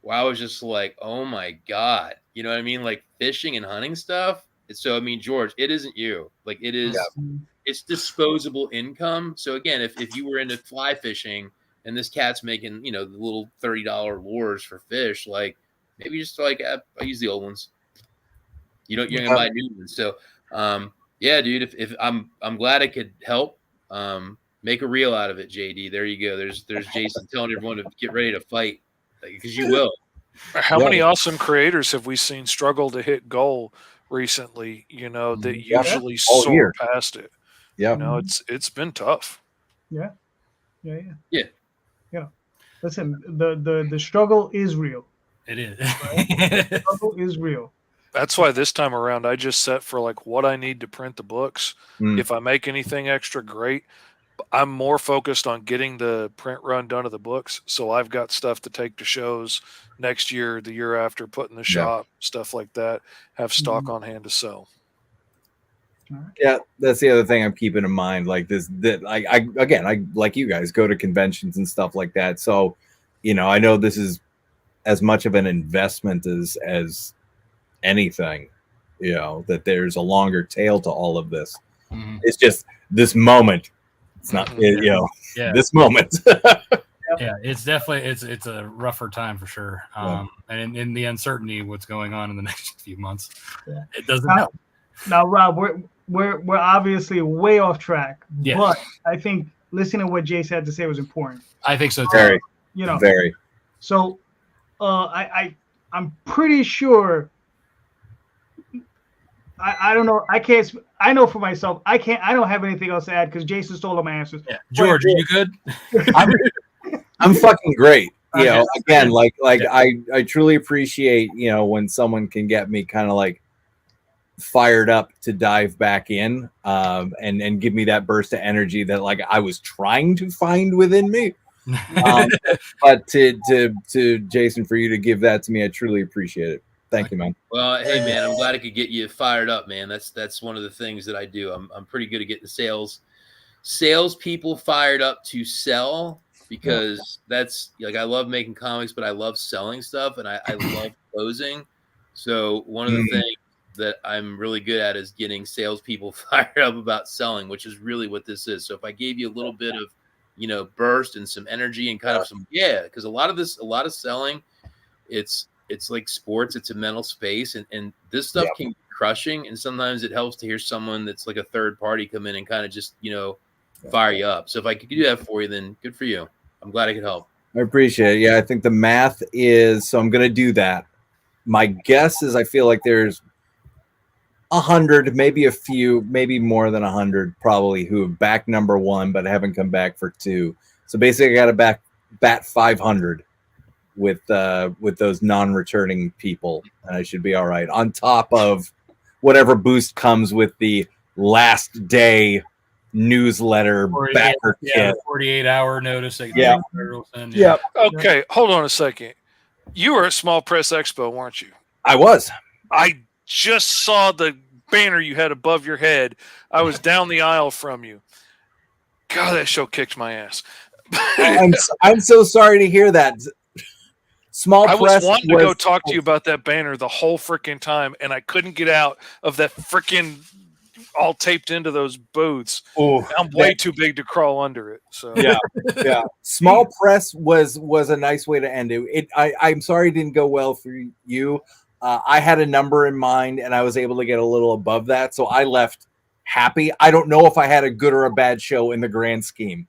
where I was just like, oh my god, you know what I mean? Like fishing and hunting stuff. So, I mean, George, it isn't you. Like, it is, it's disposable income. So, again, if you were into fly fishing and this cat's making, the little $30 lures for fish, like, maybe just like, I use the old ones. You're going to buy new ones. So, yeah, dude, if I'm glad I could help. Make a reel out of it, JD. There you go. There's Jason telling everyone to get ready to fight, because you will. How many awesome creators have we seen struggle to hit goal recently, that usually soar past it? It's been tough. Yeah. Listen, the struggle is real. It is. Right? The struggle is real. That's why this time around I just set for like what I need to print the books. If I make anything extra, great. I'm more focused on getting the print run done of the books, so I've got stuff to take to shows next year, the year after, put in the shop, stuff like that. Have stock on hand to sell. Yeah, that's the other thing I'm keeping in mind. Like this, that I like you guys go to conventions and stuff like that. So, I know this is as much of an investment as anything. That there's a longer tail to all of this. It's just this moment. It's not, this moment. Yeah, it's definitely it's a rougher time for sure. And in the uncertainty of what's going on in the next few months, it doesn't help. Now, Rob, we're obviously way off track, but I think listening to what Jace had to say was important. I think so too. Very, very. So, I'm pretty sure. I don't know. I can't. I know for myself. I don't have anything else to add because Jason stole all my answers. Yeah. George, are you good? I'm fucking great. Okay. Again, like I truly appreciate when someone can get me kind of like fired up to dive back in, and give me that burst of energy that like I was trying to find within me. But to Jason, for you to give that to me, I truly appreciate it. Thank you, man. Well, hey man, I'm glad I could get you fired up, man. That's one of the things that I do. I'm pretty good at getting salespeople fired up to sell, because that's like, I love making comics, but I love selling stuff, and I love closing. So one of the things that I'm really good at is getting salespeople fired up about selling, which is really what this is. So if I gave you a little bit of, burst and some energy and kind of some, because a lot of selling, it's like sports. It's a mental space, and this stuff can be crushing. And sometimes it helps to hear someone that's like a third party come in and kind of just, fire you up. So if I could do that for you, then good for you. I'm glad I could help. I appreciate it. Yeah, I think the math is, so I'm going to do that. My guess is I feel like there's 100, maybe a few, maybe more than 100 probably, who have backed number 1 but haven't come back for 2. So basically I got to bat 500 with those non-returning people, and I should be all right, on top of whatever boost comes with the last day newsletter backer kit. 48-hour notice. Yeah. Okay, hold on a second. You were at Small Press Expo, weren't you? I was. I just saw the banner you had above your head. I was down the aisle from you. God, that show kicked my ass. I'm so sorry to hear that. Small I Press was wanting to go talk to you about that banner the whole freaking time, and I couldn't get out of that freaking all taped into those booths. I'm way too big to crawl under it. So yeah. Small Press was a nice way to end it. I'm sorry it didn't go well for you. I had a number in mind, and I was able to get a little above that, so I left happy. I don't know if I had a good or a bad show in the grand scheme.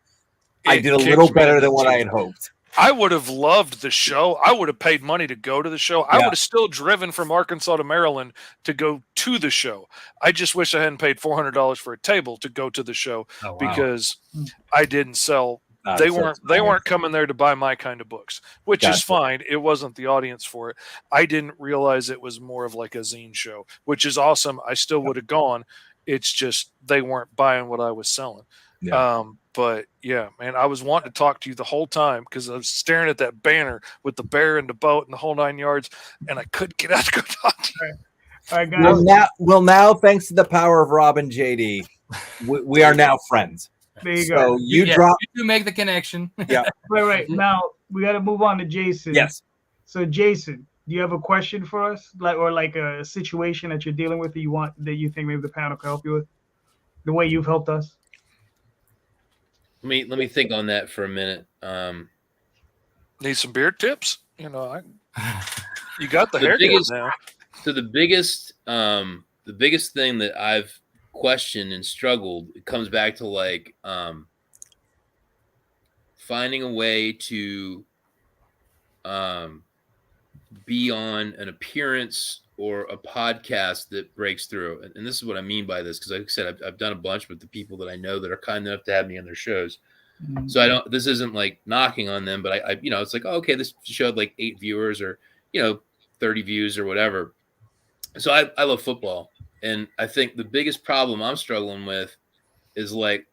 I did a little better than what I had hoped. I would have loved the show. I would have paid money to go to the show. I would have still driven from Arkansas to Maryland to go to the show. I just wish I hadn't paid $400 for a table to go to the show because I didn't sell. They weren't coming there to buy my kind of books, which is fine. It wasn't the audience for it. I didn't realize it was more of like a zine show, which is awesome. I still would have gone. It's just they weren't buying what I was selling. But yeah, man, I was wanting to talk to you the whole time because I was staring at that banner with the bear and the boat and the whole 9 yards, and I couldn't get out to go talk to you. All right, guys. Well, now, thanks to the power of Rob and JD, we are now friends. There you so go. You do make the connection. Yeah. Right. Now we got to move on to Jason. Yes. So Jason, do you have a question for us, like a situation that you're dealing with that you think maybe the panel can help you with, the way you've helped us? Let me think on that for a minute. Need some beer tips? You got the haircut now. So the biggest thing that I've questioned and struggled, it comes back to like finding a way to be on an appearance or a podcast that breaks through. And this is what I mean by this, because like I said, I've done a bunch with the people that I know that are kind enough to have me on their shows. Mm-hmm. So this isn't like knocking on them, but I it's like, oh, okay, this showed like 8 viewers or, 30 views or whatever. So I love football. And I think the biggest problem I'm struggling with is like,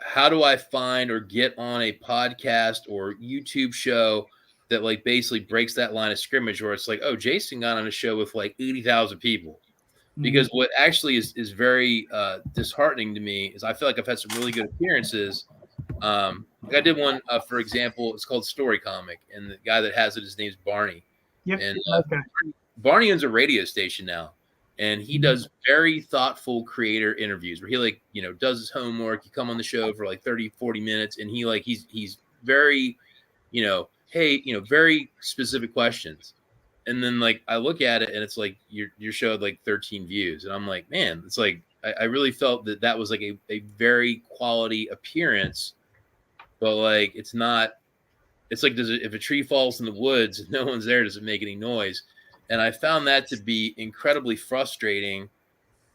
how do I find or get on a podcast or YouTube show that like basically breaks that line of scrimmage where it's like, oh, Jason got on a show with like 80,000 people. Because what actually is very disheartening to me is I feel like I've had some really good appearances. Like I did one, for example, it's called Story Comic, and the guy that has it, his name's Barney. Yep. And Barney owns a radio station now, and he does very thoughtful creator interviews where he like, does his homework. You come on the show for like 30, 40 minutes, and he like he's very, very specific questions. And then like I look at it and it's like your show had like 13 views, and I'm like, man, it's like I really felt that was like a very quality appearance, but like it's not. It's like if a tree falls in the woods and no one's there, does it make any noise? And I found that to be incredibly frustrating.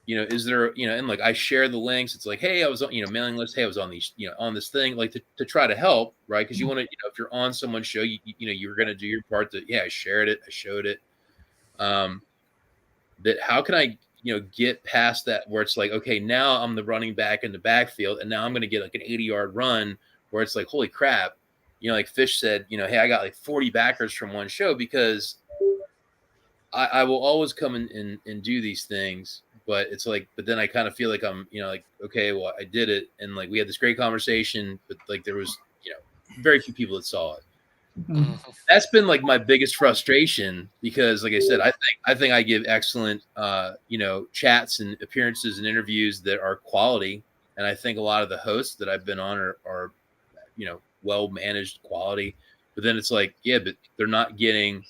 Is there, and like I share the links. It's like, hey, I was on, mailing list. Hey, I was on these, on this thing, like to try to help, right? Because you want to, if you're on someone's show, you're going to do your part. I shared it, I showed it. That how can I, get past that where it's like, okay, now I'm the running back in the backfield, and now I'm going to get like an 80-yard run where it's like, holy crap, like Fish said, hey, I got like 40 backers from one show because I will always come and do these things, but it's like, but then I kind of feel like I'm, like, okay, well, I did it. And like, we had this great conversation, but like, there was, very few people that saw it. Mhm. That's been like my biggest frustration because, like I said, I think I give excellent, chats and appearances and interviews that are quality. And I think a lot of the hosts that I've been on are well managed quality, but then it's like, yeah, but we're not getting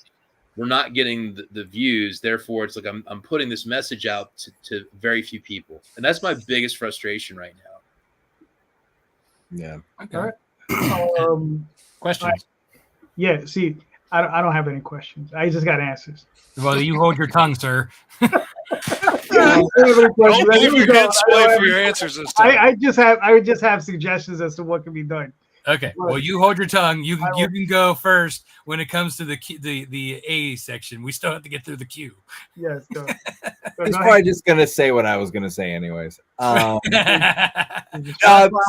the views. Therefore, it's like I'm putting this message out to very few people, and that's my biggest frustration right now. Yeah. Okay. All right. Questions? Yeah. See, I don't have any questions. I just got answers. Well, you hold your tongue, sir. Don't leave your head sway for your answers this time. I just have suggestions as to what can be done. Okay. Well, you hold your tongue. You can go first when it comes to the A section. We still have to get through the Q. Yes. Go. He's probably just gonna say what I was gonna say, anyways. I'll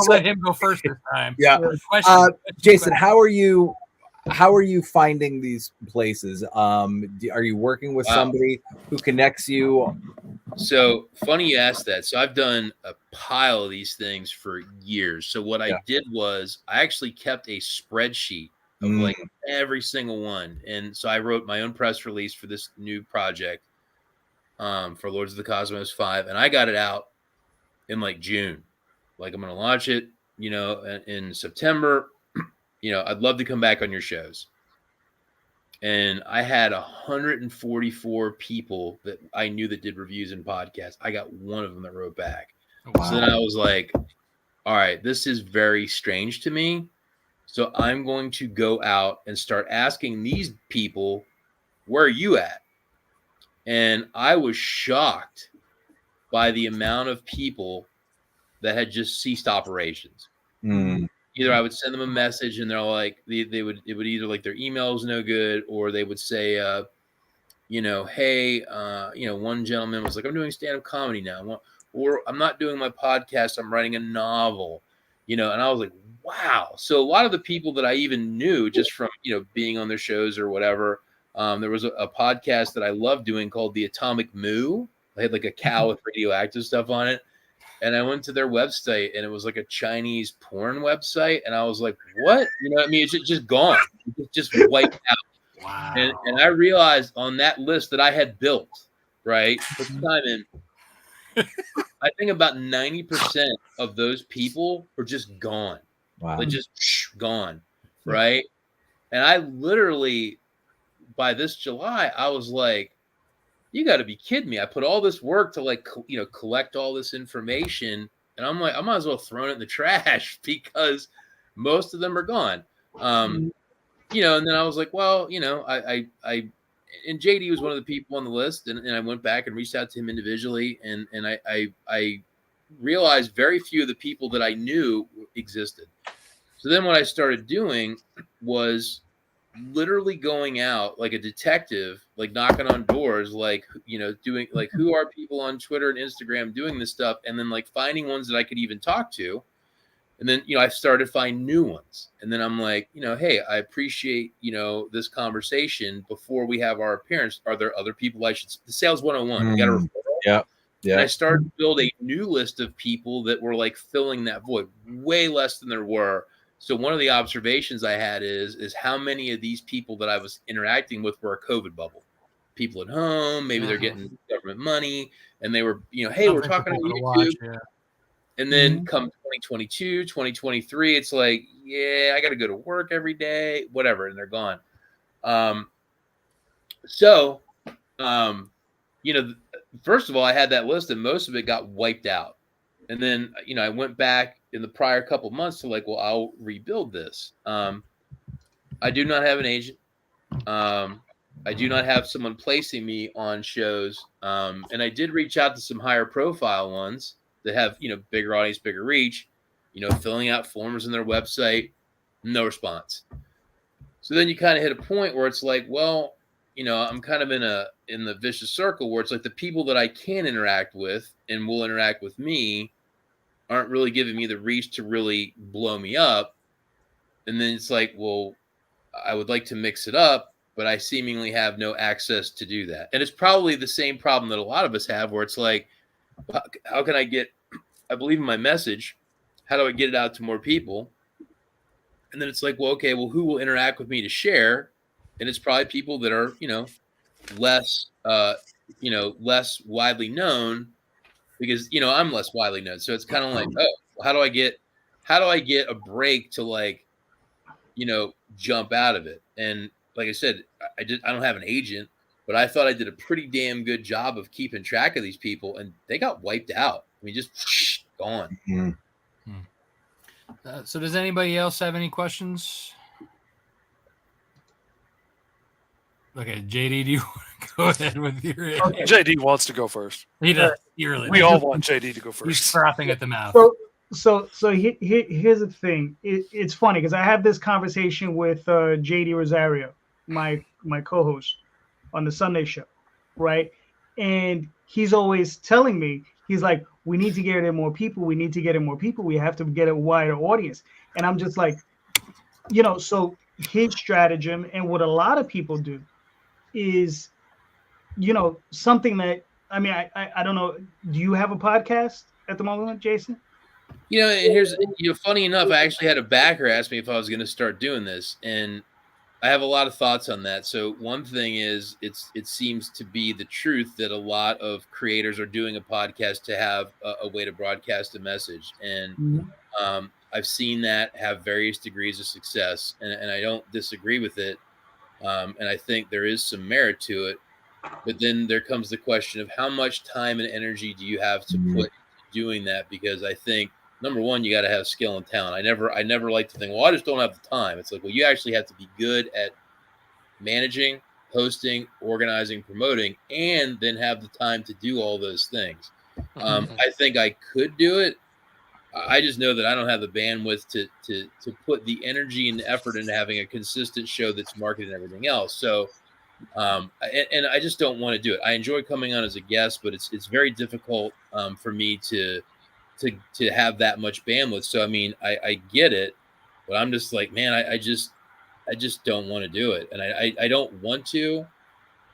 let him go first this time. Yeah. Jason, how are you finding these places? Are you working with somebody who connects you? So funny you asked that. So I've done a pile of these things for years. So what I did was I actually kept a spreadsheet of like every single one. And so I wrote my own press release for this new project for Lords of the Cosmos 5. And I got it out in like June. Like, I'm going to launch it, in September. I'd love to come back on your shows. And I had 144 people that I knew that did reviews and podcasts. I got one of them that wrote back. Wow. So then I was like, all right, this is very strange to me. So I'm going to go out and start asking these people, where are you at? And I was shocked by the amount of people that had just ceased operations. Either I would send them a message and they're like, it would either like their email was no good, or they would say, hey, one gentleman was like, I'm doing stand-up comedy now, or I'm not doing my podcast, I'm writing a novel, and I was like, wow. So a lot of the people that I even knew just from, being on their shows or whatever, there was a podcast that I loved doing called The Atomic Moo. They had like a cow with radioactive stuff on it. And I went to their website, and it was like a Chinese porn website. And I was like, what? It's just gone. It's just wiped out. Wow. And I realized on that list that I had built, right? Put the time in. I think about 90% of those people are just gone. Wow. Like just gone, right? And I literally, by this July, I was like, you got to be kidding me. I put all this work to like, collect all this information. And I'm like, I might as well throw it in the trash because most of them are gone. And then I was like, well, I and JD was one of the people on the list. And I went back and reached out to him individually. And I realized very few of the people that I knew existed. So then what I started doing was literally going out like a detective, like knocking on doors, like, doing like, who are people on Twitter and Instagram doing this stuff, and then like finding ones that I could even talk to. And then, I started to find new ones. And then I'm like, hey, I appreciate, this conversation. Before we have our appearance, are there other people I should, the sales 101, we got a referral. Yeah. And I started to build a new list of people that were like filling that void, way less than there were. So one of the observations I had is how many of these people that I was interacting with were a COVID bubble. People at home, maybe they're getting government money, and they were, hey, we're talking on YouTube. And then come 2022, 2023, it's like, yeah, I got to go to work every day, whatever, and they're gone. First of all, I had that list, and most of it got wiped out. And then, I went back in the prior couple of months to like, well, I'll rebuild this. I do not have an agent. I do not have someone placing me on shows. And I did reach out to some higher profile ones that have, bigger audience, bigger reach, filling out forms on their website, no response. So then you kind of hit a point where it's like, well, I'm kind of in the vicious circle where it's like the people that I can interact with and will interact with me aren't really giving me the reach to really blow me up. And then it's like, well, I would like to mix it up, but I seemingly have no access to do that. And it's probably the same problem that a lot of us have, where it's like, how can I believe in my message. How do I get it out to more people? And then it's like, well, okay, well, who will interact with me to share? And it's probably people that are, less widely known, because, I'm less widely known. So it's kind of like, oh, how do I get a break to, like, jump out of it? And like I said, I don't have an agent, but I thought I did a pretty damn good job of keeping track of these people, and they got wiped out. I mean, just gone. Mm-hmm. So does anybody else have any questions? Okay, JD, do you want to go ahead with your? Okay. JD wants to go first. He does. He really we does. all want JD to go first. He's frothing at the mouth. So here's the thing. It's funny because I have this conversation with JD Rosario, my co-host on the Sunday show, right? And he's always telling me, he's like, we need to get in more people. We need to get in more people. We have to get a wider audience. And I'm just like, so his stratagem and what a lot of people do is, something that, I mean, I don't know. Do you have a podcast at the moment, Jason? Here's, funny enough, I actually had a backer ask me if I was going to start doing this, and I have a lot of thoughts on that. So one thing is, it seems to be the truth that a lot of creators are doing a podcast to have a way to broadcast a message. And I've seen that have various degrees of success, and I don't disagree with it. And I think there is some merit to it. But then there comes the question of how much time and energy do you have to put into doing that? Because I think, number one, you got to have skill and talent. I never like to think, well, I just don't have the time. It's like, well, you actually have to be good at managing, hosting, organizing, promoting, and then have the time to do all those things. I think I could do it. I just know that I don't have the bandwidth to put the energy and the effort into having a consistent show that's marketed and everything else. So, and I just don't want to do it. I enjoy coming on as a guest, but it's very difficult for me to have that much bandwidth. So, I mean, I get it, but I'm just like, man, I just don't want to do it. And I don't want to,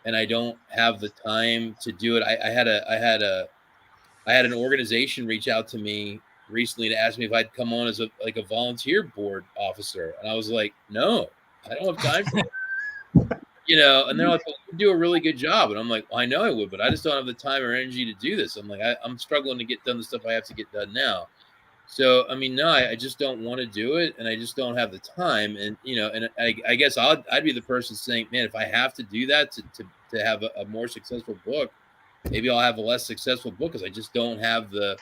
and I don't have the time to do it. I had an organization reach out to me recently to ask me if I'd come on as a volunteer board officer. And I was like, no, I don't have time for it. And they're like, well, you do a really good job. And I'm like, well, I know I would, but I just don't have the time or energy to do this. I'm like, I'm struggling to get done the stuff I have to get done now. So, I mean, no, I just don't want to do it. And I just don't have the time. And, and I guess I'd be the person saying, man, if I have to do that to have a more successful book, maybe I'll have a less successful book because I just don't have the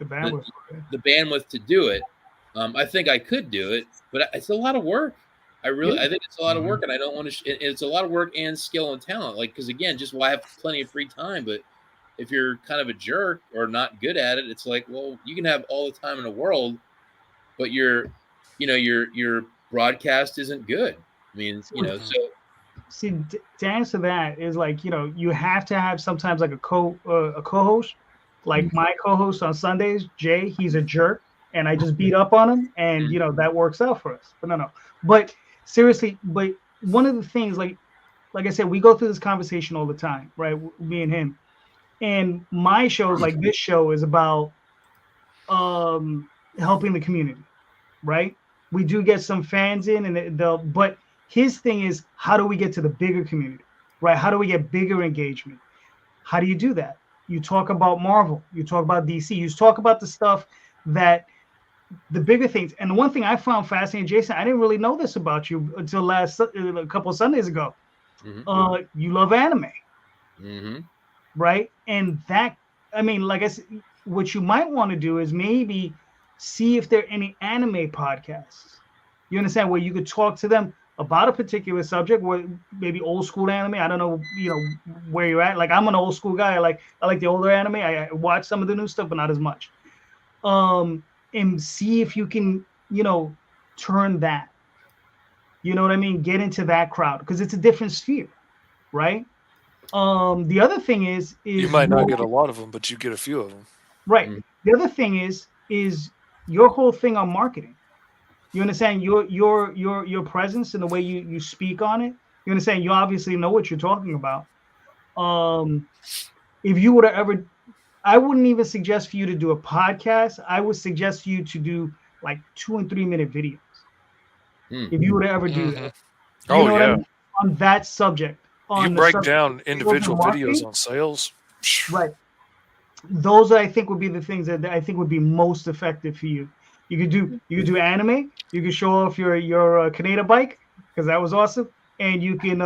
bandwidth to do it. I think I could do it, but it's a lot of work. I think it's a lot of work, and I don't want to. It's a lot of work and skill and talent. Like, because again, I have plenty of free time, but if you're kind of a jerk or not good at it, it's like, well, you can have all the time in the world, but your broadcast isn't good. I mean, so. See, to answer that is like, you have to have sometimes like a co-host, like my co-host on Sundays, Jay. He's a jerk, and I just beat up on him, and that works out for us. But no. But seriously, but one of the things, like I said, we go through this conversation all the time, right? Me and him. And my shows, like this show, is about helping the community, right? We do get some fans in, and but his thing is, how do we get to the bigger community, right? How do we get bigger engagement? How do you do that? You talk about Marvel, you talk about DC, you talk about the stuff that the bigger things. And the one thing I found fascinating, Jason, I didn't really know this about you until a couple of Sundays ago. You love anime, right? And that, I mean, like I said, what you might want to do is maybe see if there are any anime podcasts. You understand, where you could talk to them about a particular subject, where maybe old school anime. I don't know, where you're at. Like, I'm an old school guy. I like the older anime. I watch some of the new stuff, but not as much. And see if you can, turn that. You know what I mean? Get into that crowd, because it's a different sphere, right? The other thing is you might not get a lot of them, but you get a few of them. Right. The other thing is your whole thing on marketing. You understand your presence and the way you speak on it. You understand? You obviously know what you're talking about. If you would have ever, I wouldn't even suggest for you to do a podcast. I would suggest for you to do like 2 and 3 minute videos. If you would ever do that. You know what I mean? On that subject. You break down individual videos on sales. Right. Those I think would be the things that I think would be most effective for you. You could do anime. You could show off your Canada bike because that was awesome, and you can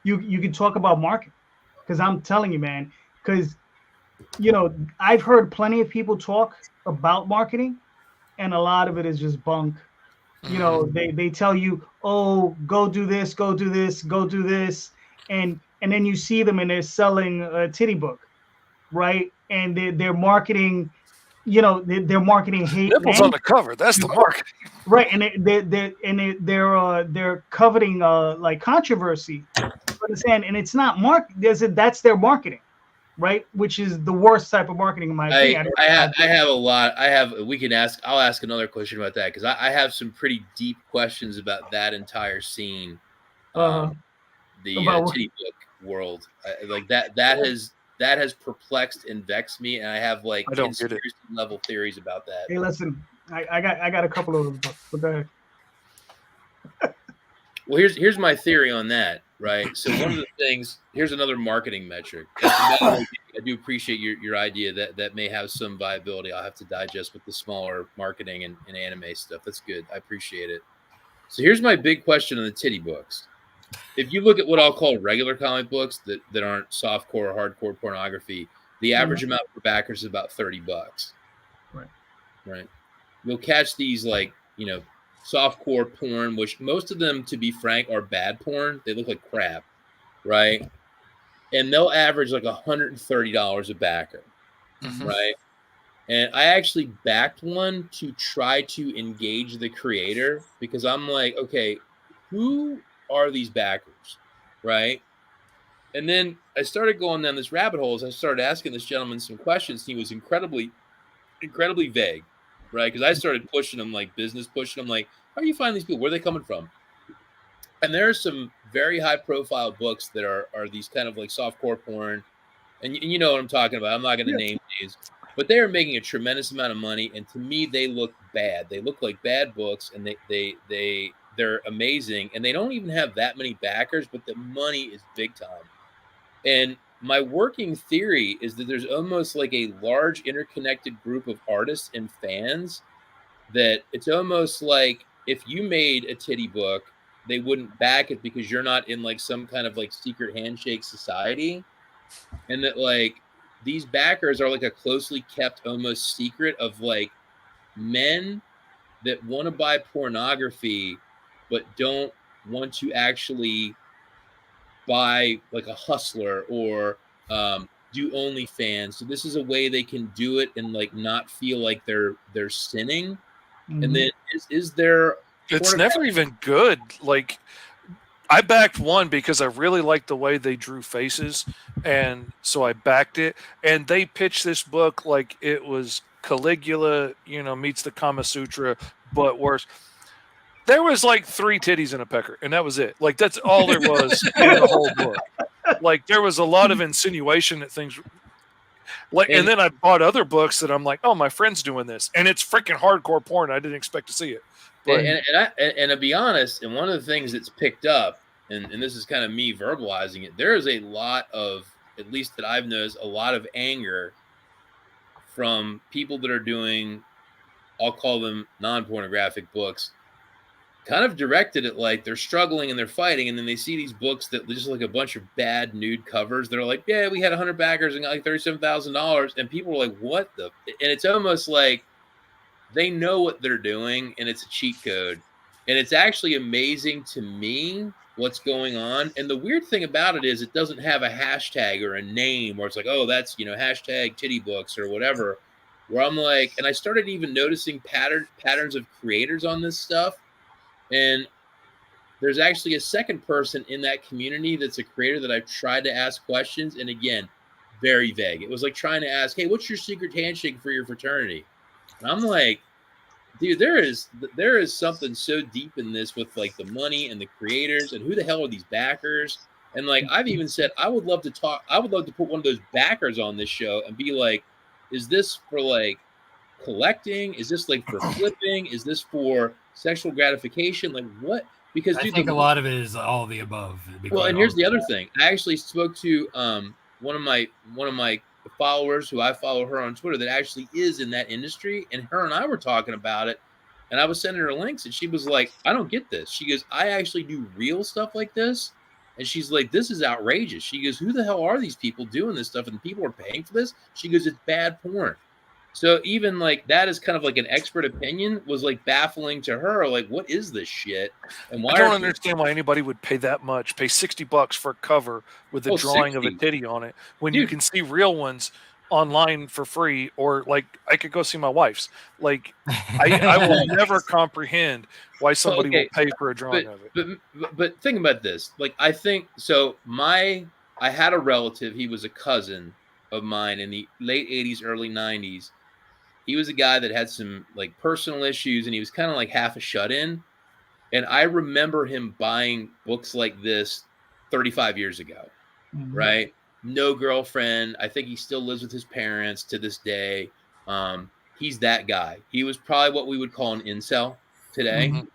you can talk about marketing because I'm telling you, man, because I've heard plenty of people talk about marketing, and a lot of it is just bunk. They tell you, oh, go do this, go do this, go do this, and then you see them and they're selling a titty book, right? And they're marketing, they're marketing hate. Nipples on the cover. That's the marketing, right? And they're coveting like controversy. Understand? And it's not that's their marketing, right? Which is the worst type of marketing in my opinion. I have a lot. I'll ask another question about that because I have some pretty deep questions about that entire scene. The titty book world, like that has perplexed and vexed me, and I have like conspiracy level theories about that. Hey, listen, I got a couple of those books, but go ahead. Well, here's my theory on that, right? So one of the things, here's another marketing metric. I do appreciate your idea that may have some viability. I'll have to digest with the smaller marketing and anime stuff. That's good. I appreciate it. So here's my big question on the titty books. If you look at what I'll call regular comic books that aren't softcore or hardcore pornography, the average amount per backer is about $30. Right. You'll catch these like, softcore porn, which most of them, to be frank, are bad porn. They look like crap, right? And they'll average like $130 a backer, right? And I actually backed one to try to engage the creator because I'm like, okay, who are these backers, right? And then I started going down this rabbit hole as I started asking this gentleman some questions. He was incredibly vague, right? Because I started pushing him, like business pushing him, like, how do you find these people? Where are they coming from? And there are some very high profile books that are these kind of like softcore porn. And you know what I'm talking about. I'm not going to name these, but they are making a tremendous amount of money. And to me, they look bad. They look like bad books, and they're amazing. And they don't even have that many backers, but the money is big time. And my working theory is that there's almost like a large interconnected group of artists and fans that it's almost like if you made a titty book, they wouldn't back it because you're not in like some kind of like secret handshake society. And that like these backers are like a closely kept almost secret of like men that want to buy pornography but don't want to actually buy like a hustler or do OnlyFans. So this is a way they can do it and like not feel like they're sinning. And then is there? It's never even good. Like I backed one because I really liked the way they drew faces, and so I backed it. And they pitched this book like it was Caligula, meets the Kama Sutra, but worse. There was like 3 titties in a pecker, and that was it. Like that's all there was in the whole book. Like there was a lot of insinuation that things like, and then I bought other books that I'm like, oh, my friend's doing this, and it's freaking hardcore porn. I didn't expect to see it. But, and to be honest, and one of the things that's picked up, and this is kind of me verbalizing it, there is a lot of, at least that I've noticed, a lot of anger from people that are doing, I'll call them non-pornographic books, kind of directed at like they're struggling and they're fighting, and then they see these books that just like a bunch of bad nude covers. They're like, yeah, we had 100 backers and got like $37,000, and people are like, what the? And it's almost like they know what they're doing, and it's a cheat code. And it's actually amazing to me what's going on. And the weird thing about it is it doesn't have a hashtag or a name where it's like, oh, that's hashtag titty books or whatever. Where I'm like, and I started even noticing patterns of creators on this stuff. And there's actually a second person in that community that's a creator that I've tried to ask questions. And again, very vague. It was like trying to ask, hey, what's your secret handshake for your fraternity? And I'm like, dude, there is something so deep in this with like the money and the creators and who the hell are these backers? And like I've even said, I would love to put one of those backers on this show and be like, is this for like collecting? Is this like for flipping? Is this for sexual gratification? Like what? Because I think a lot of it is all of the above. Well, and here's the other thing. I actually spoke to one of my followers who I follow her on Twitter that actually is in that industry, and her and I were talking about it, and I was sending her links, and she was like, I don't get this. She goes, I actually do real stuff like this. And she's like, this is outrageous. She goes, who the hell are these people doing this stuff? And people are paying for this? She goes, it's bad porn. So even like that is kind of like an expert opinion was like baffling to her. Like, what is this shit? And why I don't understand why anybody would pay that much, pay $60 for a cover with a drawing 60. of a titty on it when you can see real ones online for free, or like I could go see my wife's. Like I will never comprehend why somebody will pay for a drawing of it. But think about this. Like I think so. I had a relative. He was a cousin of mine in the late 80s, early 90s. He was a guy that had some like personal issues, and he was kind of like half a shut-in. And I remember him buying books like this 35 years ago, right? No girlfriend. I think he still lives with his parents to this day. He's that guy. He was probably what we would call an incel today. Mm-hmm.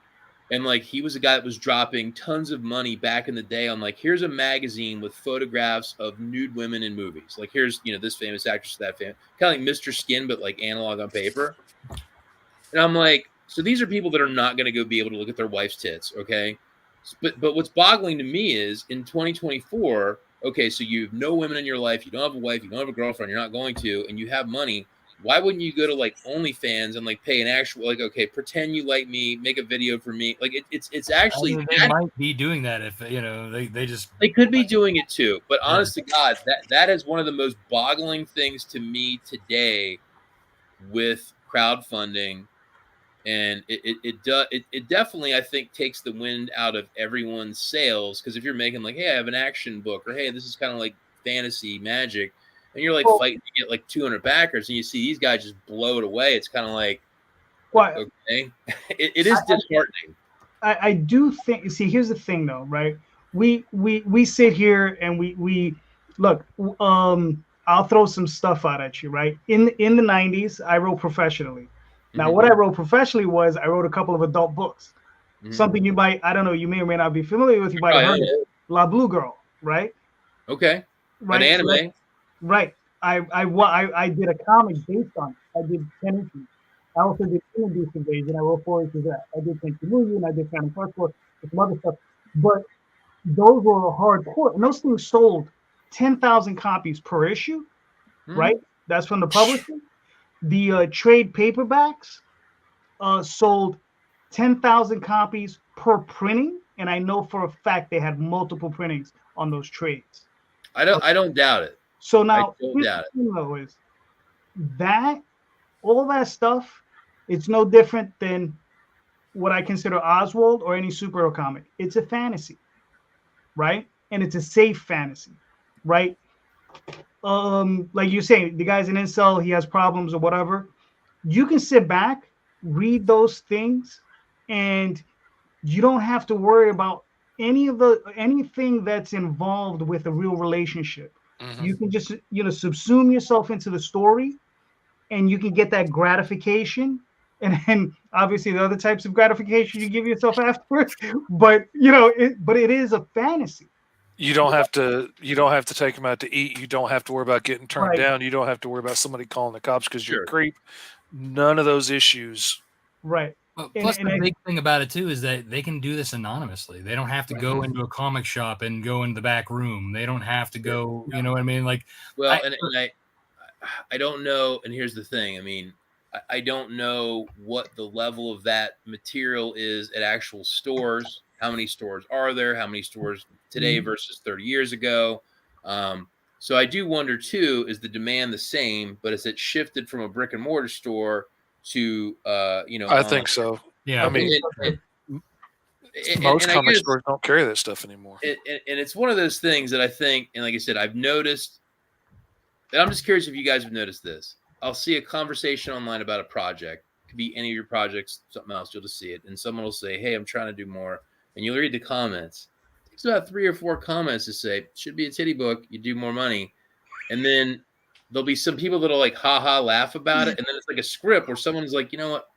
And like he was a guy that was dropping tons of money back in the day on like, here's a magazine with photographs of nude women in movies. Like here's, this famous actress, that famous, kind of like Mr. Skin, but like analog on paper. And I'm like, so these are people that are not going to go be able to look at their wife's tits. Okay. But what's boggling to me is in 2024, okay, so you have no women in your life. You don't have a wife. You don't have a girlfriend. You're not going to, and you have money. Why wouldn't you go to like OnlyFans and like pay an actual, like, okay, pretend you like me, make a video for me. Like it's actually, they might be doing that if, they could be doing it too. But honest to God, that is one of the most boggling things to me today with crowdfunding. And it definitely, I think, takes the wind out of everyone's sails. Because if you're making like, hey, I have an action book, or hey, this is kind of like fantasy magic, and you're like fighting to get like 200 backers, and you see these guys just blow it away, it's kind of like, okay, it is disheartening. I do think. See, here's the thing, though, right? We sit here and we look. I'll throw some stuff out at you, right? In the 90s, I wrote professionally. Now, what I wrote professionally was I wrote a couple of adult books. Something you might, I don't know, you may or may not be familiar with. You might have heard of La Blue Girl, right? Okay. Right. An anime. So right. I did a comic based on it. I did 10 issues. I also did Introduced Invasion. I wrote 4 issues of that. I did Thank You Movie, and I did Phantom Passport and some other stuff. But those were hardcore. And those things sold 10,000 copies per issue, right? That's from the publisher. The trade paperbacks sold 10,000 copies per printing, and I know for a fact they had multiple printings on those trades. I don't doubt it. So now, is that all that stuff? It's no different than what I consider Oswald or any superhero comic. It's a fantasy, right? And it's a safe fantasy, right? Like you're saying, the guy's an incel, he has problems or whatever. You can sit back, read those things, and you don't have to worry about anything that's involved with a real relationship. You can just subsume yourself into the story, and you can get that gratification, and then obviously the other types of gratification you give yourself afterwards. But it is a fantasy. You don't have to take them out to eat. You don't have to worry about getting turned down. You don't have to worry about somebody calling the cops because you're a creep. None of those issues. Right. Plus, the big thing about it too is that they can do this anonymously. They don't have to go into a comic shop and go in the back room. They don't have to go. You know what I mean? Like, well, I don't know. And here's the thing. I mean, I don't know what the level of that material is at actual stores. How many stores are there? How many stores today versus 30 years ago? So I do wonder too, is the demand the same, but is it shifted from a brick and mortar store to, I think so. Yeah. I mean, most comic stores don't carry that stuff anymore. And it's one of those things that I think, and like I said, I've noticed, and I'm just curious if you guys have noticed this. I'll see a conversation online about a project, could be any of your projects, something else. You'll just see it, and someone will say, "Hey, I'm trying to do more," and you'll read the comments. It takes about 3 or 4 comments to say, "Should be a titty book. You do more money," and then there'll be some people that'll like laugh about it, and then it's like a script where someone's like, you know what,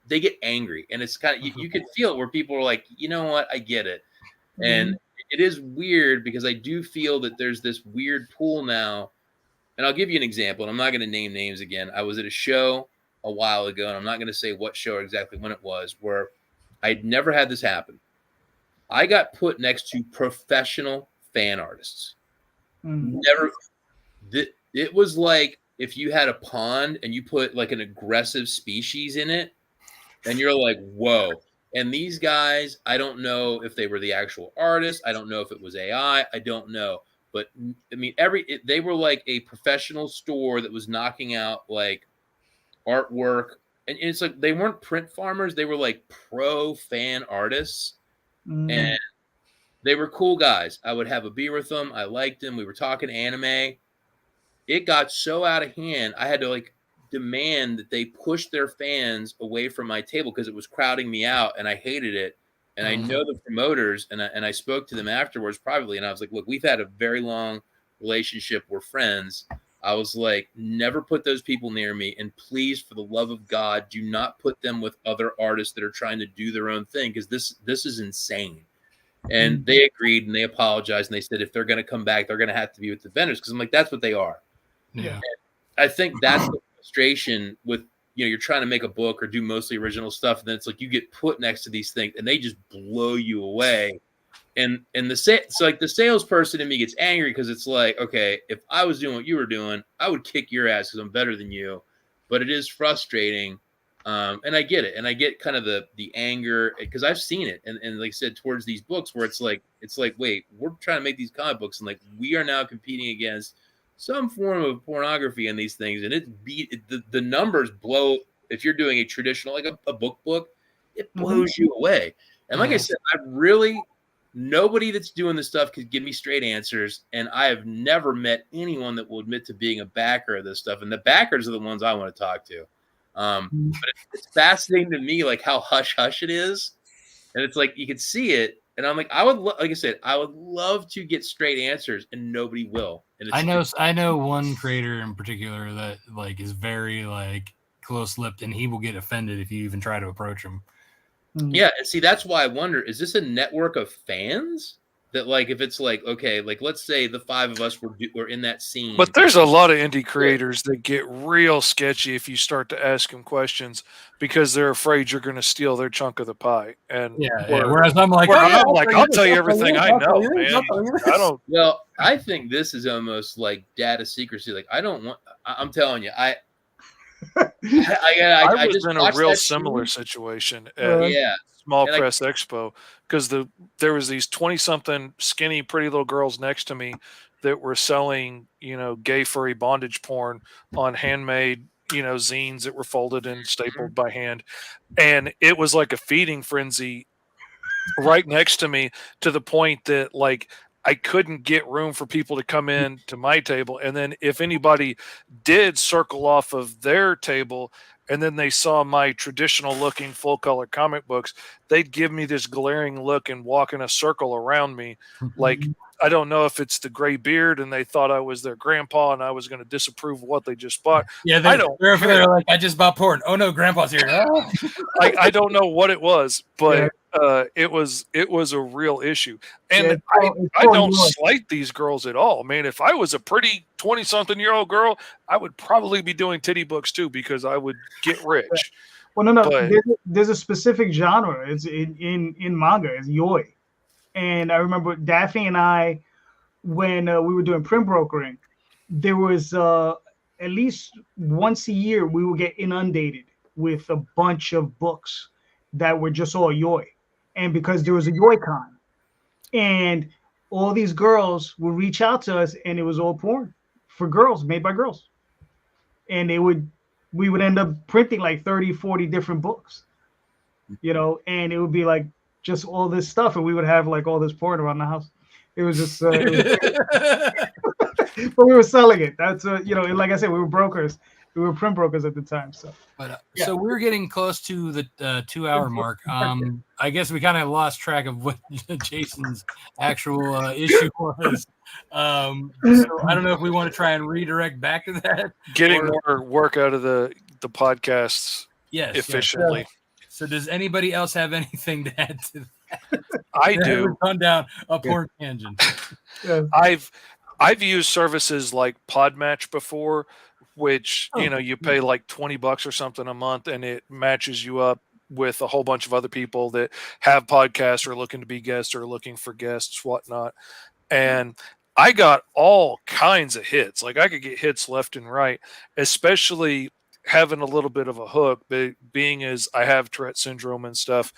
they get angry, and it's kind of you can feel it where people are like, you know what, I get it, and it is weird because I do feel that there's this weird pool now, and I'll give you an example, and I'm not going to name names again. I was at a show a while ago, and I'm not going to say what show or exactly when it was, where I'd never had this happen. I got put next to professional fan artists. Never. It was like if you had a pond and you put like an aggressive species in it, and you're like, whoa. And these guys, I don't know if they were the actual artists. I don't know if it was AI. I don't know. But I mean, they were like a professional store that was knocking out like artwork. And it's like they weren't print farmers. They were like pro fan artists. And they were cool guys. I would have a beer with them. I liked them. We were talking anime. It got so out of hand, I had to like demand that they push their fans away from my table because it was crowding me out, and I hated it. And I know the promoters, and I spoke to them afterwards privately, and I was like, look, we've had a very long relationship. We're friends. I was like, never put those people near me, and please, for the love of God, do not put them with other artists that are trying to do their own thing, because this is insane. And they agreed, and they apologized, and they said if they're going to come back, they're going to have to be with the vendors, because I'm like, that's what they are. Yeah. And I think that's the frustration with, you're trying to make a book or do mostly original stuff, and then it's like you get put next to these things and they just blow you away. And so like the salesperson in me gets angry because it's like, okay, if I was doing what you were doing, I would kick your ass because I'm better than you. But it is frustrating. And I get it. And I get kind of the anger because I've seen it. And like I said, towards these books where it's like, wait, we're trying to make these comic books, and like we are now competing against some form of pornography in these things, and the numbers blow. If you're doing a traditional, like a book, it blows you away. And like I said, nobody that's doing this stuff could give me straight answers, and I have never met anyone that will admit to being a backer of this stuff. And the backers are the ones I want to talk to. But it's fascinating to me, like how hush hush it is, and it's like you can see it. And I'm like, like I said, I would love to get straight answers, and nobody will. And I know one creator in particular that like is very like close-lipped, and he will get offended if you even try to approach him. Yeah, and see, that's why I wonder: is this a network of fans that, like, if it's like, okay, like let's say the 5 of us were in that scene, but there's a lot of indie creators that get real sketchy if you start to ask them questions because they're afraid you're going to steal their chunk of the pie. And whereas I'm like, I'll tell you everything I know, man. I don't. Well, I think this is almost like data secrecy. Like, I'm telling you, I was in a real similar situation at Small Press Expo because there was these 20-something skinny, pretty little girls next to me that were selling, gay furry bondage porn on handmade, zines that were folded and stapled by hand, and it was like a feeding frenzy right next to me, to the point that like I couldn't get room for people to come in to my table. And then if anybody did circle off of their table and then they saw my traditional looking full color comic books, they'd give me this glaring look and walk in a circle around me. Like, I don't know if it's the gray beard and they thought I was their grandpa and I was going to disapprove of what they just bought. Yeah, they're like, I just bought porn. Oh no, grandpa's here. I don't know what it was, but it was a real issue. And I don't slight these girls at all. Man, if I was a pretty 20-something-year-old girl, I would probably be doing titty books too, because I would get rich. Well, no. But there's a specific genre. It's in manga. It's yoi. And I remember Daphne and I, when we were doing print brokering, there was at least once a year we would get inundated with a bunch of books that were just all yoi. And because there was a yoi con, and all these girls would reach out to us, and it was all porn for girls, made by girls. And we would end up printing like 30, 40 different books, and it would be like just all this stuff, and we would have like all this porn around the house. It was just, but we were selling it. That's like I said, we were brokers. We were print brokers at the time. So, but so we're getting close to the 2-hour mark. I guess we kind of lost track of what Jason's actual issue was. So I don't know if we want to try and redirect back to that. Getting more work out of the podcasts efficiently. Yes. So does anybody else have anything to add to that? I do. Run down a poor tangent. I've used services like Podmatch before, which you pay like $20 or something a month, and it matches you up with a whole bunch of other people that have podcasts or looking to be guests or looking for guests, whatnot. And I got all kinds of hits. Like I could get hits left and right, especially having a little bit of a hook, being as I have Tourette syndrome and stuff.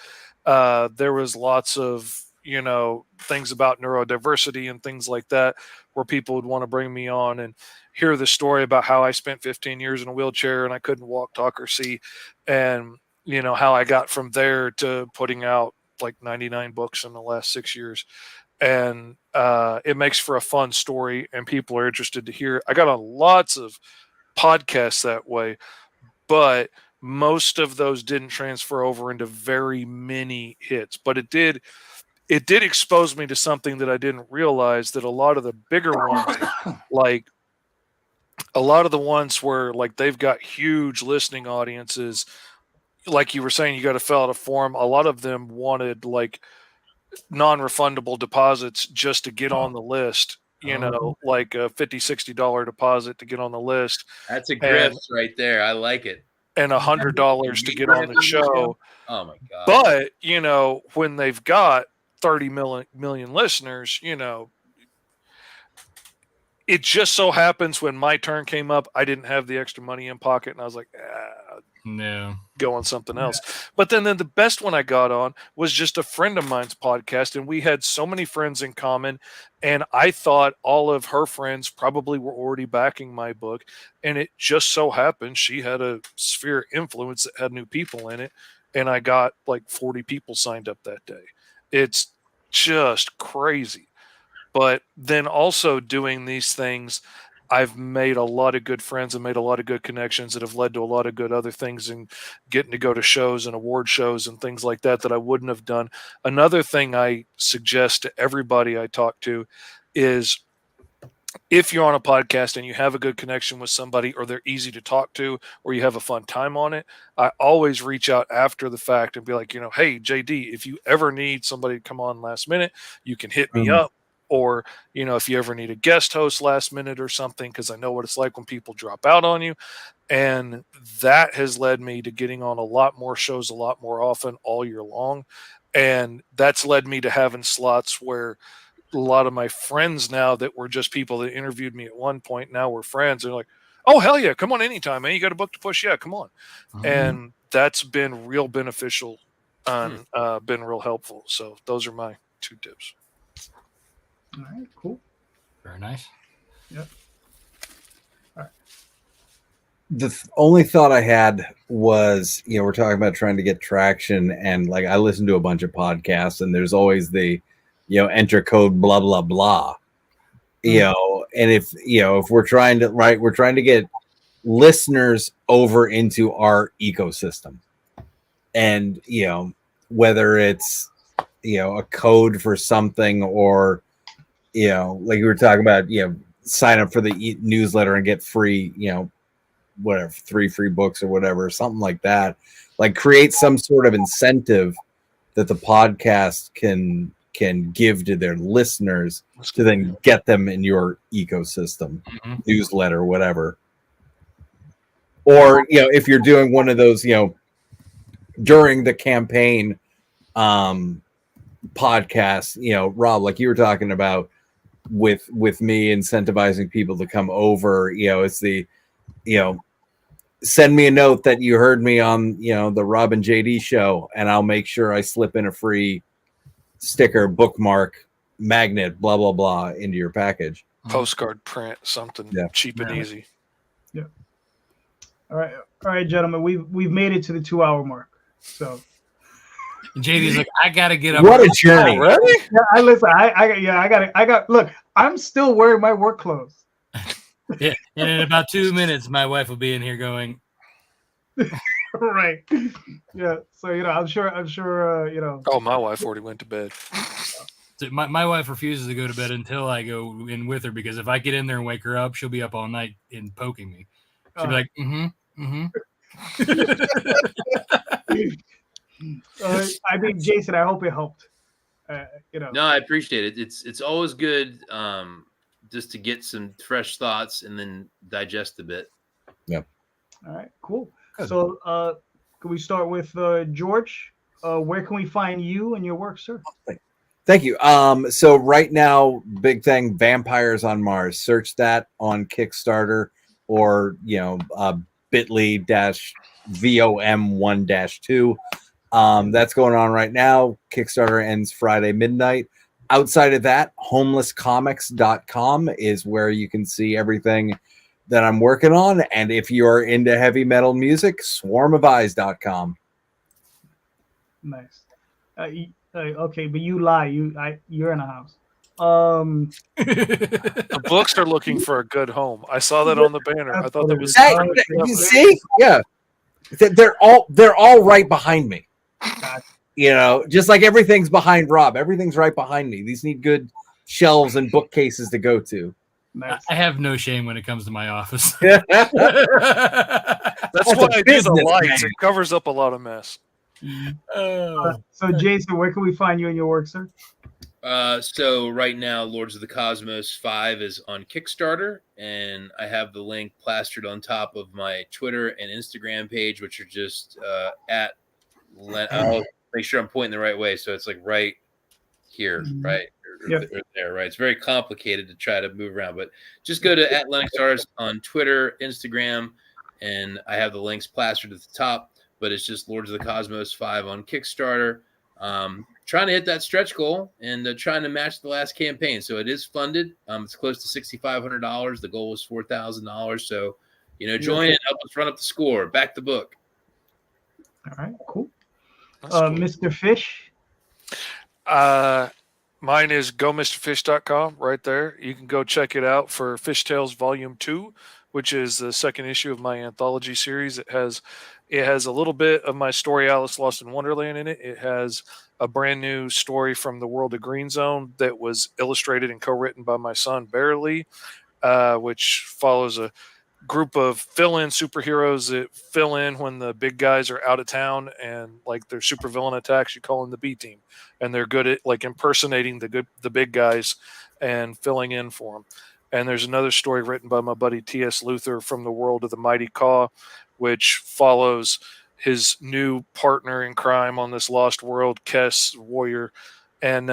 There was lots of things about neurodiversity and things like that where people would want to bring me on and hear the story about how I spent 15 years in a wheelchair and I couldn't walk, talk, or see, and how I got from there to putting out like 99 books in the last 6 years. And it makes for a fun story, and people are interested to hear. I got on lots of podcasts that way, but most of those didn't transfer over into very many hits. But it did expose me to something that I didn't realize, that a lot of the bigger ones, like a lot of the ones where like they've got huge listening audiences, like you were saying, you got to fill out a form. A lot of them wanted like non-refundable deposits just to get on the list, like a $50, $60 deposit to get on the list. That's a grift right there. I like it. And $100 to get on the show. Oh my God. But, when they've got 30 million listeners, it just so happens when my turn came up, I didn't have the extra money in pocket, and I was like, no, go on something else. But then the best one I got on was just a friend of mine's podcast, and we had so many friends in common, and I thought all of her friends probably were already backing my book, and it just so happened she had a sphere of influence that had new people in it, and I got like 40 people signed up that day. It's just crazy. But then also doing these things, I've made a lot of good friends and made a lot of good connections that have led to a lot of good other things, and getting to go to shows and award shows and things like that I wouldn't have done. Another thing I suggest to everybody I talk to is, if you're on a podcast and you have a good connection with somebody, or they're easy to talk to, or you have a fun time on it, I always reach out after the fact and be like, hey, JD, if you ever need somebody to come on last minute, you can hit me up. Or, if you ever need a guest host last minute or something, because I know what it's like when people drop out on you. And that has led me to getting on a lot more shows a lot more often all year long. And that's led me to having slots where a lot of my friends now that were just people that interviewed me at one point, now we're friends. They're like, oh, hell yeah, come on anytime, man. You got a book to push? Yeah, come on. And that's been real beneficial and been real helpful. So those are my 2 tips. All right, cool. Very nice. Yep. All right. The only thought I had was, we're talking about trying to get traction, and like I listen to a bunch of podcasts, and there's always the, enter code blah blah blah, and if we're trying to get listeners over into our ecosystem, and whether it's a code for something, or like we were talking about, sign up for the newsletter and get free, whatever, 3 free books or whatever, something like that. Like create some sort of incentive that the podcast can give to their listeners to then get them in your ecosystem, newsletter, whatever. Or, if you're doing one of those, during the campaign podcasts, Rob, like you were talking about, with me incentivizing people to come over, it's the, send me a note that you heard me on, the Rob and JD show, and I'll make sure I slip in a free sticker, bookmark, magnet, blah, blah, blah into your package. Postcard print, something cheap and easy. Yeah. All right, gentlemen, we've made it to the 2-hour mark. So JD's like, I gotta get up. What a journey! Yeah, I got. Look, I'm still wearing my work clothes. Yeah, and in about 2 minutes, my wife will be in here going, Right. Yeah. So I'm sure. Oh, my wife already went to bed. my wife refuses to go to bed until I go in with her, because if I get in there and wake her up, she'll be up all night and poking me. She'll be like, I mean, Jason, I hope it helped. No, I appreciate it. It's always good just to get some fresh thoughts and then digest a bit. Yeah. All right, cool. Good. So can we start with George? Where can we find you and your work, sir? Thank you. So right now, big thing, Vampires on Mars. Search that on Kickstarter or bit.ly-VOM1-2. That's going on right now. Kickstarter ends Friday midnight. Outside of that, homelesscomics.com is where you can see everything that I'm working on. And if you're into heavy metal music, swarmofeyes.com. Nice. Okay, but you lie. You're in a house. The books are looking for a good home. I saw that on the banner. I thought that was you see, yeah, they're all right behind me. Just like everything's behind Rob. Everything's right behind me. These need good shelves and bookcases to go to. Nice. I have no shame when it comes to my office. That's why I do the lights. It covers up a lot of mess. So Jason, where can we find you and your work, sir? So right now, Lords of the Cosmos 5 is on Kickstarter, and I have the link plastered on top of my Twitter and Instagram page, which are just at. I'll make sure I'm pointing the right way, so it's like right here, right? Or there, right? It's very complicated to try to move around, but just go to @LenoxArtist on Twitter, Instagram, and I have the links plastered at the top. But it's just Lords of the Cosmos 5 on Kickstarter. Trying to hit that stretch goal and trying to match the last campaign. So it is funded. It's close to $6,500. The goal was $4,000. So, join and help us run up the score. Back the book. All right, cool. Cool. Mr. Fish. Mine is gomrfish.com right there. You can go check it out for Fish Tales Volume 2, which is the second issue of my anthology series. It has a little bit of my story Alice Lost in Wonderland in it. It has a brand new story from the world of Green Zone that was illustrated and co-written by my son Barely, which follows a group of fill-in superheroes that fill in when the big guys are out of town and like their supervillain attacks. You call in the B team, and they're good at like impersonating the big guys and filling in for them. And there's another story written by my buddy T.S. Luther from the world of the Mighty Caw, which follows his new partner in crime on this lost world, Kess, warrior, and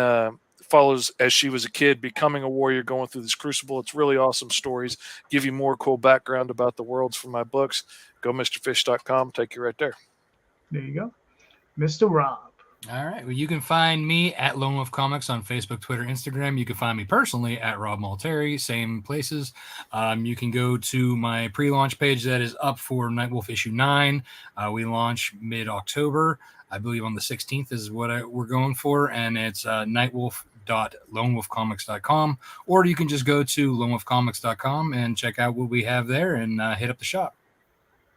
follows as she was a kid becoming a warrior, going through this crucible. It's really awesome stories. Give you more cool background about the worlds from my books. Go MrFish.com. Take you right there. There you go. Mr. Rob. All right. Well, you can find me at Lone Wolf Comics on Facebook, Twitter, Instagram. You can find me personally at Rob Multari, same places. You can go to my pre-launch page that is up for Nightwolf issue 9. We launch mid-October. I believe on the 16th is what we're going for, and it's nightwolf.lonewolfcomics.com, or you can just go to lonewolfcomics.com and check out what we have there and hit up the shop.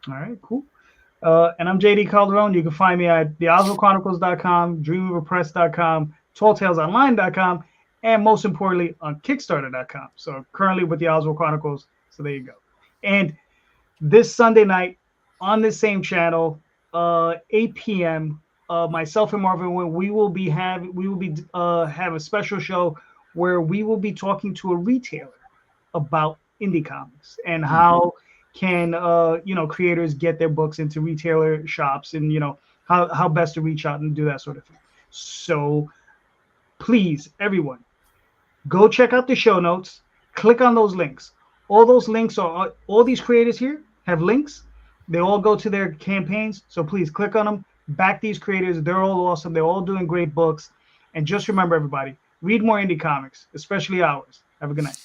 All right, cool. And I'm JD Calderon. You can find me at theoswaldchronicles.com, dreamweaverpress.com, talltalesonline.com, and most importantly on Kickstarter.com. So currently with the Oswald Chronicles. So there you go. And this Sunday night on this same channel, 8 p.m. Myself and Marvin Wynn, we will have a special show where we will be talking to a retailer about indie comics and how can creators get their books into retailer shops, and how best to reach out and do that sort of thing. So please, everyone, go check out the show notes, click on those links. All those links are all these creators here have links. They all go to their campaigns. So please click on them, back these creators. They're all awesome. They're all doing great books. And just remember, everybody, read more indie comics, especially ours. Have a good night.